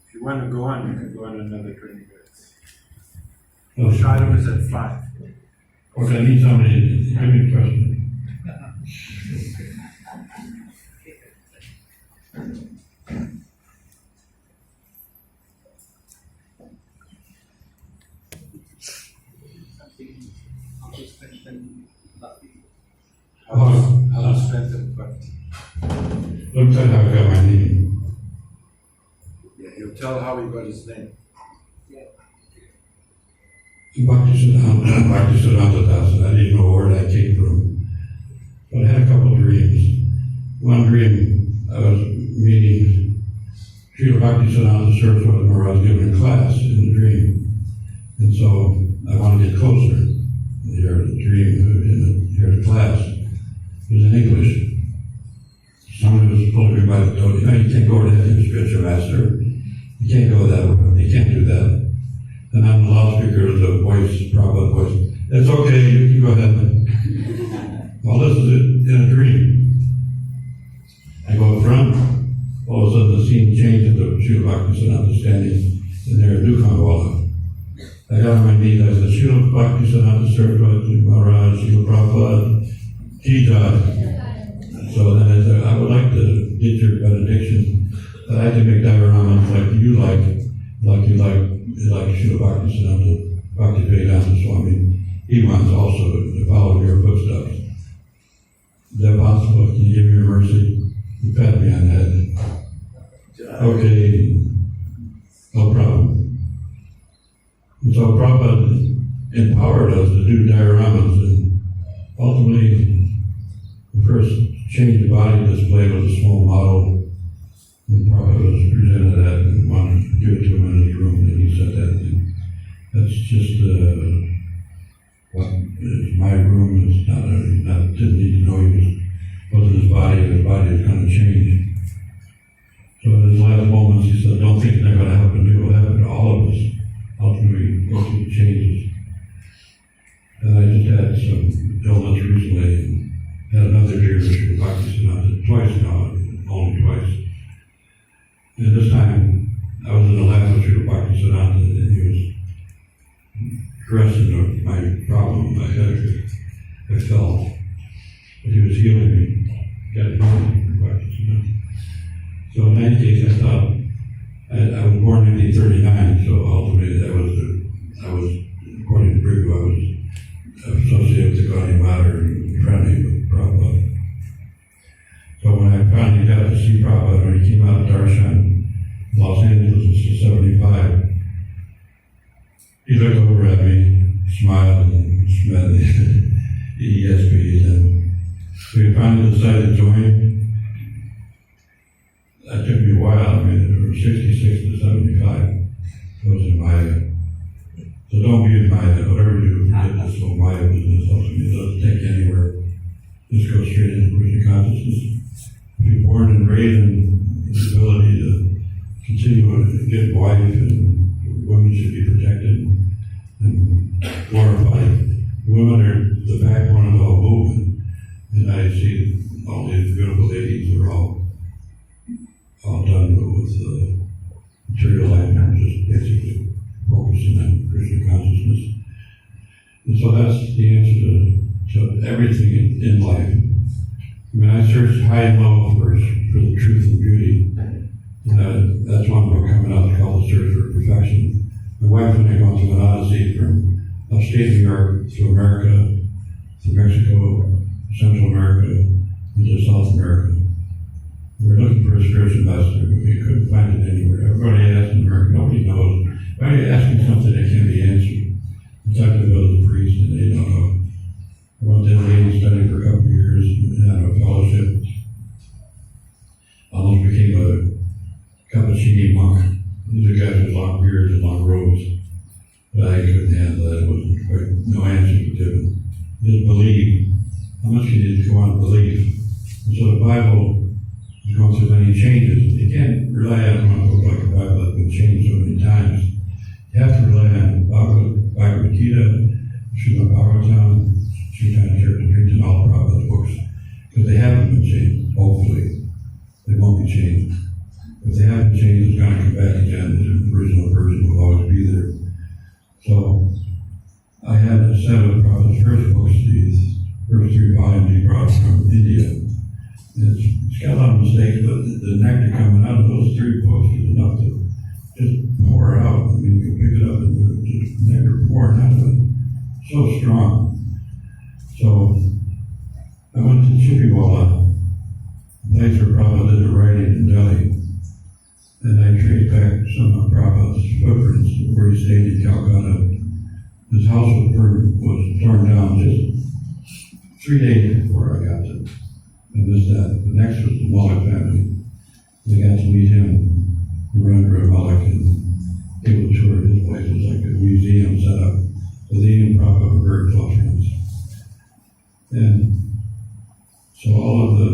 If you want to go on, you can go on another 20 minutes. No, Shadam is at 5. Okay, I need somebody to give me a question. How to strengthen bhakti. Let me tell you how I got my name. Yeah, he'll tell how he got his name. Bhaktisiddhanta Das. I didn't know where that came from. But I had a couple of dreams. One dream, I was meeting Sri Bhaktisiddhanta Saraswati where I was giving a class in the dream. And so I wanted to get closer. Hear the dream, hear the class. It was in English. Somebody was pulling me by the toe. You know, you can't go to that spiritual master. You can't go that way. You can't do that. And on the loudspeaker was a voice, Prabhupada voice. It's okay, you can go ahead. Well, this is it in a dream. I go up front. All of a sudden the scene changes to Srila Bhaktisiddhanta standing in there at Dukanwala. I got on my knees. I said, Srila Bhaktisiddhanta Saraswati Maharaj, Srila Prabhupada, Ki Jai. So then I said, I would like to get your benediction that I can make dioramas like you like Srila Bhaktisiddhanta Bhaktivedanta Swami. He wants also to follow your footsteps. Is that possible? Can you give me your mercy? You pat me on the head. Okay, no problem. And so Prabhupada empowered us to do dioramas, and ultimately the first change body display was a small model, and Prabhupada was presented that and wanted to give it to him in his room, and he said that. And that's just what is my room. It's not didn't need to know wasn't his body is going to change. So in his last moments he said, don't think it's not going to happen to you, it will happen to all of us. Ultimately, had another dear Sri Bhaktisiddhanta twice now, only twice. And this time, I was in the lap of Sri Bhaktisiddhanta, and he was addressing my problem, my headache. I felt that he was healing me, got healing Sri Bhaktisiddhanta. So in any case, I thought, I was born in 1939, so ultimately I was, according to Prabhu, I was associated with the Gaudiya Mater and friendly with Prabhupada. So when I finally got to see Prabhupada, when he came out of Darshan, Los Angeles in 75, he looked over at me, smiled, and smelled the ESPs, and so he finally decided to join. That took me a while. I mean, from 66 to 75, I was in Maya. So don't be in Maya. Whatever you do, forget this whole Maya business. It doesn't take you anywhere. Just go straight into Krishna consciousness. If you're born and raised in the ability to continue to get a wife, and women should be protected and glorified. Women are the backbone of the whole movement. And I see all these beautiful ladies are all done with material life and just basically focusing on Krishna consciousness. And so that's the answer to everything in life. I mean, I searched high and low for the truth and beauty. And that's one book coming out called The Search for Perfection. My wife and I go through an odyssey from upstate New York through America, through Mexico, Central America, into South America. We're looking for a spiritual master, but we couldn't find it anywhere. Everybody asked in America, nobody knows. Why are you asking something that can't be answered? I talked to the priest, and they don't know. I went to Lady study for a couple of years, and had a fellowship. Almost became a Cappuccini monk. These are guys with long beards and long robes. But I couldn't handle that. It wasn't quite, no answer was given. Just believe. How much can you go on and believe? And so the Bible has gone through many changes. You can't rely on one book like the Bible that's been changed so many times. You have to rely on Bhagavad Gita, Srimad Bhagavatam, Chaitanya Charitamrita, and all the Prabhupada's books. Because they haven't been changed, hopefully. They won't be changed. If they haven't changed, it's going to come back again. The original version will always be there. So, I had a set of Prabhupada's first books, these first 3 volumes he brought from India. It's got a lot of mistakes, but the nectar coming out of those 3 books is enough to just pour out. I mean, you pick it up and just nectar pouring out of it. So strong. So, I went to Chippiwala, the place where Prabhupada did the writing in Delhi. And I traced back some of Prabhupada's footprints where he stayed in Calcutta. His house was torn down just 3 days before I got there. And the next was the Mullick family. I got to meet him, Narendra Mullick, and able to tour his place. It was like a museum set up. So they and Prabhupada were very close friends. And so all of the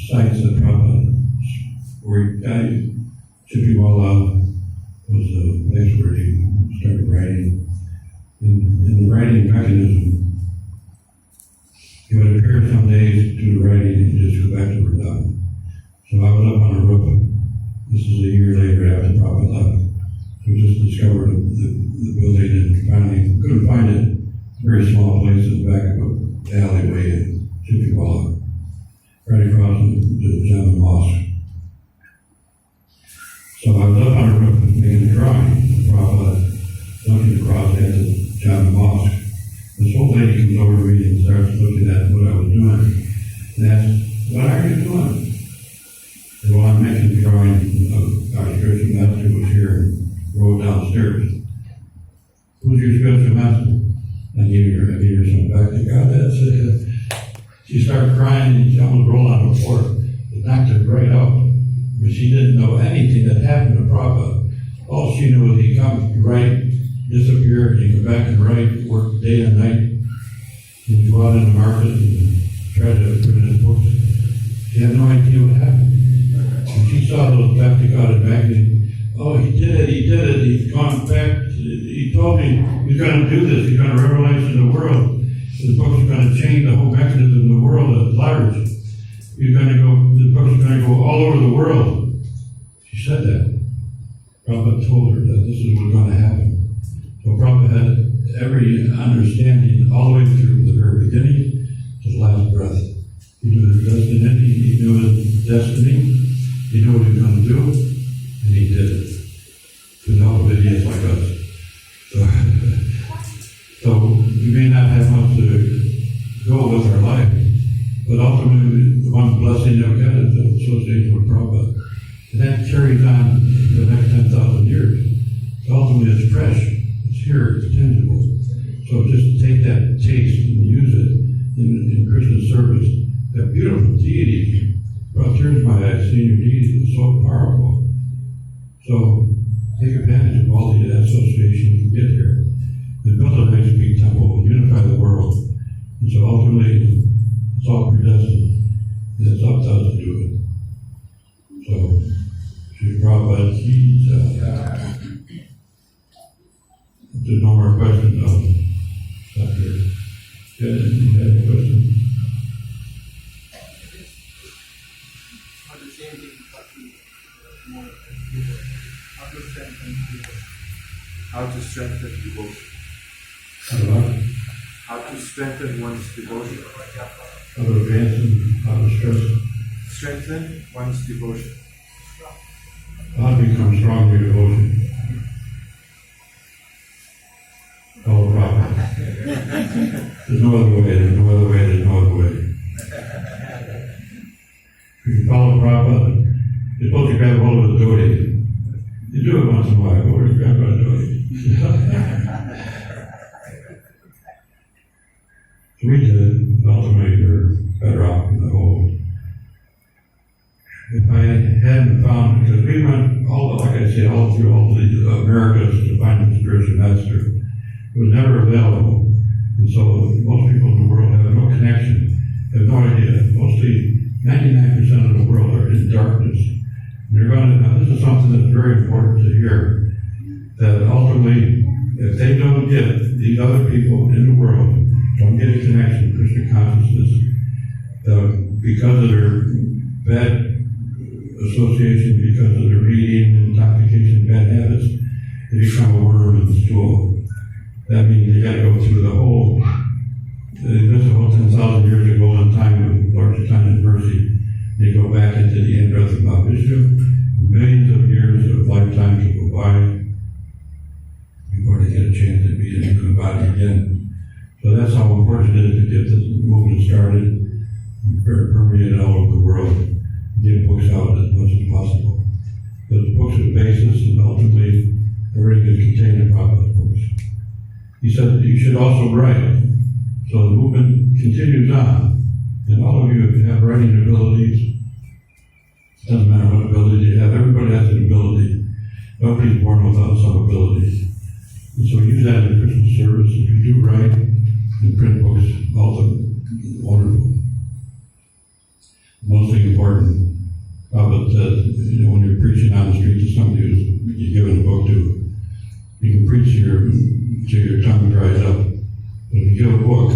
sites that Prabhupada where he died, Chippiwala was a place where he started writing. In the writing mechanism, he would appear some days, do the writing, and just go back to Vrindavan. So I was up on a roof. This is a year later after Prabhupada left. So we just discovered the building and finally couldn't find it. Very small place in the back of an alleyway in Chippiwala, right across from the Jama Mosque. So I was up on a roof making a drawing. Prabhupada looking across at the Jama Mosque. This old lady comes over to me and starts looking at what I was doing and asks, "What are you doing?" I said, "Well, I'm making a drawing of our spiritual master was here and rode downstairs." "Who's your spiritual master?" I gave her some back to God. That's it. She started crying and she almost rolled on the floor. It knocked her right out. But she didn't know anything that happened to Prabhupada. All she knew was he'd come to write, disappear, and he'd come back and write, work day and night. He'd go out in the market and try to put in his books. She had no idea what happened. When she saw those back to God magazine, "Oh, he did it, he's gone back, he told me he's going to do this, he's going to revelation the world." The book's going to change the whole mechanism of the world at large. The book's going to go all over the world. She said that. Prabhupada told her that this is what's going to happen. So Prabhupada had every understanding all the way through the very beginning to the last breath. He knew his destiny, he knew his destiny, he knew what he was going to do, and he did it. To help idiots like us. So we may not have much to go with our life, but ultimately the one blessing that we got is the association with Prabhupada. And that carries on for the next 10,000 years. So ultimately it's fresh, it's here, it's tangible. So just take that taste and use it in Krishna's service. That beautiful deity brought tears to my eyes, seeing your deity is so powerful. So take advantage of all the association you can get here. And build a nice big temple, unify the world. And so ultimately, it's all predestined. And it's up to us to do it. So, Sri Prabhupada, if there's no more questions, I'll stop here. You had a question? The same thing, more how to strengthen devotion. How to strengthen one's devotion. How to advance and how to stress. Strengthen one's devotion. How to become strong in your devotion. Follow Prabhupada. There's no other way, there's no other way, there's no other way. If you follow Prabhupada, you're supposed to grab hold of the dhoti. You do it once in a while, or you grab hold of the dhoti. So we did it, but ultimately we're better off in the whole. If I hadn't found, because we went all through all the Americas to find the spiritual master, it was never available. And so most people in the world have no connection, have no idea. Mostly 99% of the world are in darkness. And now this is something that's very important to hear, that ultimately, if they don't get these other people in the world, don't get a connection to Krishna consciousness, because of their bad association, because of their reading, intoxication, bad habits, they become a worm in the stool. That means you got to go through the whole 10,000 years of golden time of Lord Chaitanya's mercy. They go back into the in-breath of Mahavishnu. Millions of years of lifetimes will go by before they get a chance to be in a human body again. So that's how important it is to get this movement started and permeate it all over the world. Get books out as much as possible. Because the books are the basis, and ultimately everything is contained in Prabhupada's books. He said that you should also write. So the movement continues on. And all of you have writing abilities. It doesn't matter what ability you have. Everybody has an ability. Nobody's born without some ability. And so use that in Christian service. If you do write and print books, also wonderful. Most important. Prabhupada said, when you're preaching on the street to somebody who's you're giving a book to, you can preach till your tongue dries up. But if you give a book,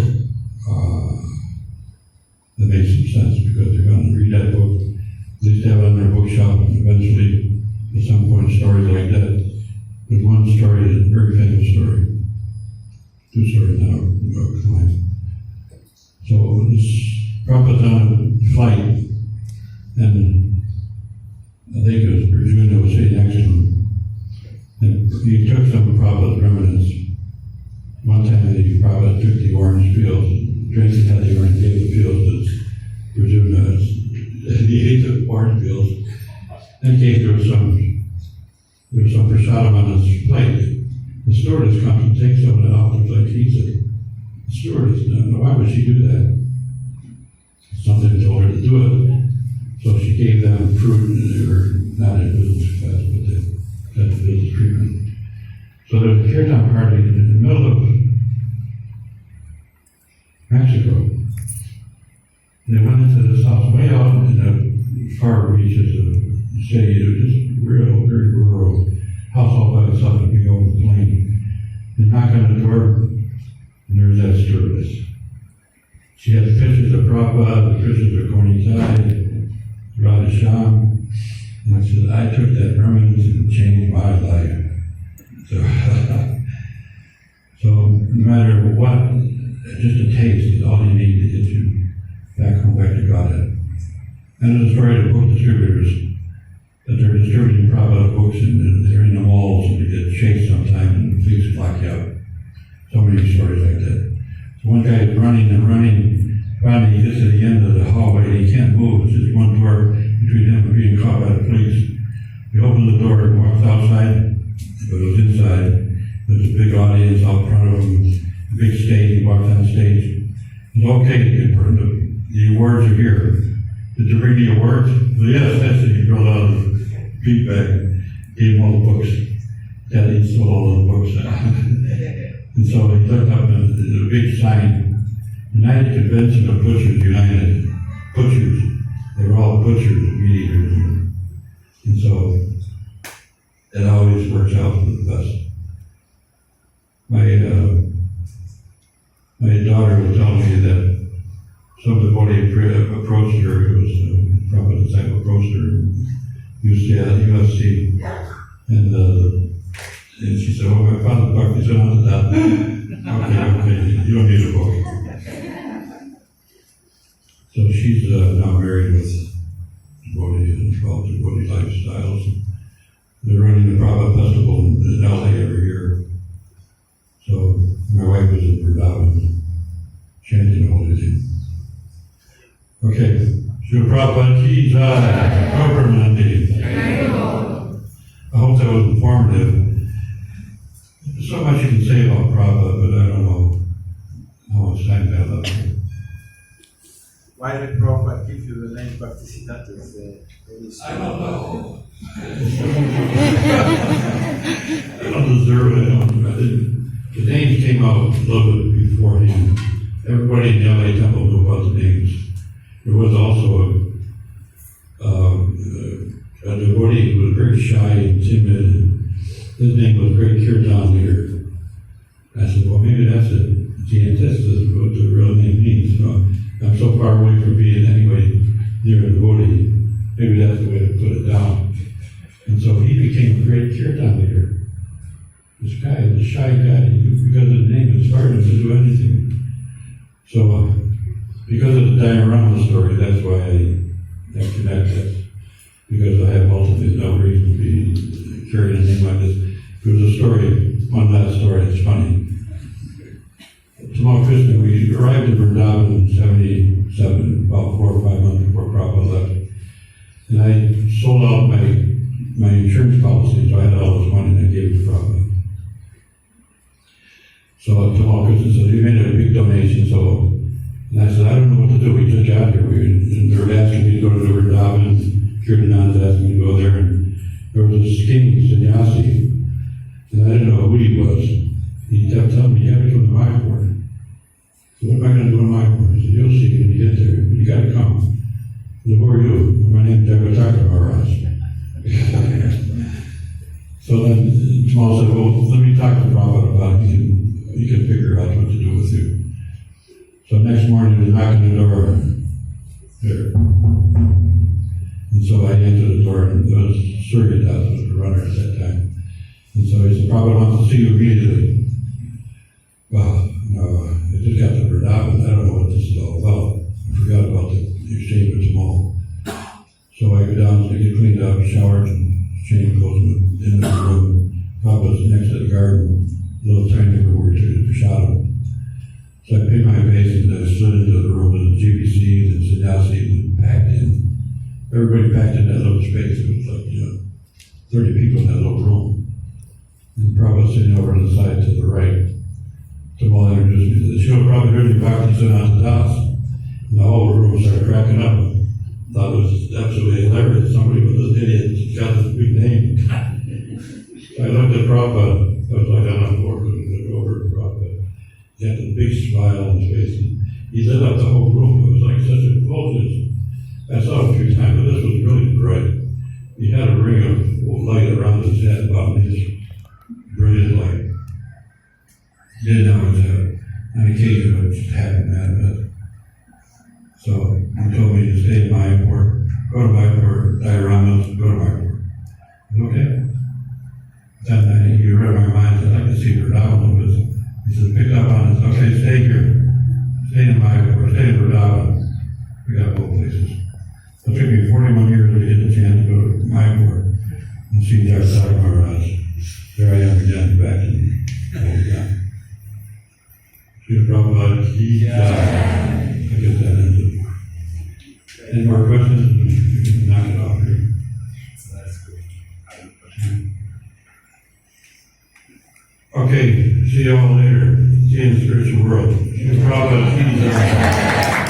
that makes some sense, because they're going to read that book, at least have it on their bookshop, and eventually, at some point, stories like that. There's one story, a very famous story. Two stories now, claim. So this Prabhupada's on a flight, and I think it was Arjuna was sitting next to him, and he took some of Prabhupada's remnants. One time Prabhupada took the orange peels, drank it out of the orange, gave the peels to Arjuna. He ate the orange peels. Then there was some prasadam on his plate. The stewardess comes and takes some of it off the plate. He said, the stewardess, why would she do that? Something told her to do it. So she gave them fruit, and they were not in business class, but they got the business treatment. So there was a kirtan party in the middle of Mexico. And they went into this house way out in the far reaches of the city. It was just real, very rural house all by itself in a big open plain. They knock on the door, and there's that stewardess. She has pictures of Prabhupada, pictures of Gornitai, Radha Shyam, and she said, I took that permanence and changed my life. So no matter what, just a taste is all you need to get you back home, back to Godhead. And there's a story of book distributors that they're distributing Prabhupada books and they're in the malls and they get chased sometimes and police block you out. So many stories like that. So one guy is running and running, finally he gets to the end of the hallway and he can't move. There's just one door between him and being caught by the police. He opens the door and walks outside, but it was inside. There's a big audience out front of him, a big stage. He walks on stage. It's okay, the awards are here. Did you bring the awards? Well, yes, that's it. He rolled out the feedback, gave him all the books. Daddy stole all the books. And so he looked up and there's a big sign, United Convention of Butchers United. Butchers. They were all butchers, meat eaters. And so it always works out for the best. My daughter was telling me that some devotee approached her, it was probably the type approached her, USC, and she said, oh, my father Bhaktisiddhanta Das. Okay, you don't need a book. So she's now married with devotees, 12 devotee lifestyles. They're running the Prabhupada Festival in LA every year. So my wife was in Vrindavan, chanting the holy name. Okay, Sri Prabhupada Ki Jai, Prabhupada. I hope that was informative. There's so much you can say about Prabhupada, but I don't know how much time to have left. Why did Prabhupada give you the name Bhaktisiddhanta? I don't know. I don't deserve it. I didn't. The names came out a little bit beforehand. Everybody in the LA Temple knew about the names. There was also a devotee who was very shy and timid. His name was Great Kirtan Leader. I said, well, maybe that's it. The antithesis of what the real name means. You know, I'm so far away from being anyway near a devotee. Maybe that's the way to put it down. And so he became a Great Kirtan Leader. This guy, this shy guy, because of the name, inspired him to do anything. So, because of the diorama story, that's why I connect that. Because I have ultimately no reason to be carrying a name like this. There was a story, one last story, it's funny. Tamal Krishna, we arrived in Vrindavan in 77, about 4 or 5 months before Prabhupada left. And I sold out my insurance policy, so I had all this money and I gave it to Prabhupada. So Tamal Krishna said, you made a big donation, so, and I said, I don't know what to do. We just got here. And they were asking me to go to Vrindavan, Kirtananda asked me to go there, and there was a skinny sannyasi, and I didn't know who he was. He kept telling me, you have to come to my court. So what am I going to do in my court? He said, you'll see when you get there, but you got to come. I said, who are you? My name's Jagataka Maharaj. So then Tamal said, well, let me talk to Prabhupada about it. He can figure out what to do with you. So next morning he was knocking the door there. And so I answered the door, and it was Sri Radha was the runner at that time. And so he said, Prabhupada wants to see you immediately. Well, no, I just got to Vrindavan. I don't know what this is all about. I forgot about the exchange with Tamal. So I go down to get cleaned up, showered, and changed clothes in the room. Prabhupada's next to the garden, a little tiny room where we took the prashadam. So I paid my obeisance and I slid into the room with the GBCs and sannyasis and packed in. Everybody packed in that little space. It was like, 30 people in that little room. And Prabhupada sitting over on the side to the right. Tamal introduced me to the show. Prabhupada heard me Bhaktisiddhanta Das. And the whole room started cracking up. Thought it was absolutely hilarious. Somebody with this idiot got this big name. So I looked at Prabhupada. I was like on the floor, looking over at Prabhupada. He had a big smile on his face. And he lit up the whole room. It was like such a effulgence. I saw it a few times, but this was really bright. He had a ring of light around his head, about this brilliant light. He didn't know it was on occasion it just happened, man, but So he told me to stay in Mayapur, go to Mayapur, dioramas, go to Mayapur. Okay. Then he read my mind, said, I'd like to see Vrindavan a bit. He said, pick up on it. Okay, stay here. Stay in Mayapur, stay in Vrindavan. We got both places. It took me 41 years to get the chance to go to Mayapur and see Jagadhara Maharaj. There I am again, back in Kolkata. Sri Prabhupada, he I guess that ends it. Any more questions? We can knock it off here. Okay, see you all later. See you in the spiritual world. Sri Prabhupada,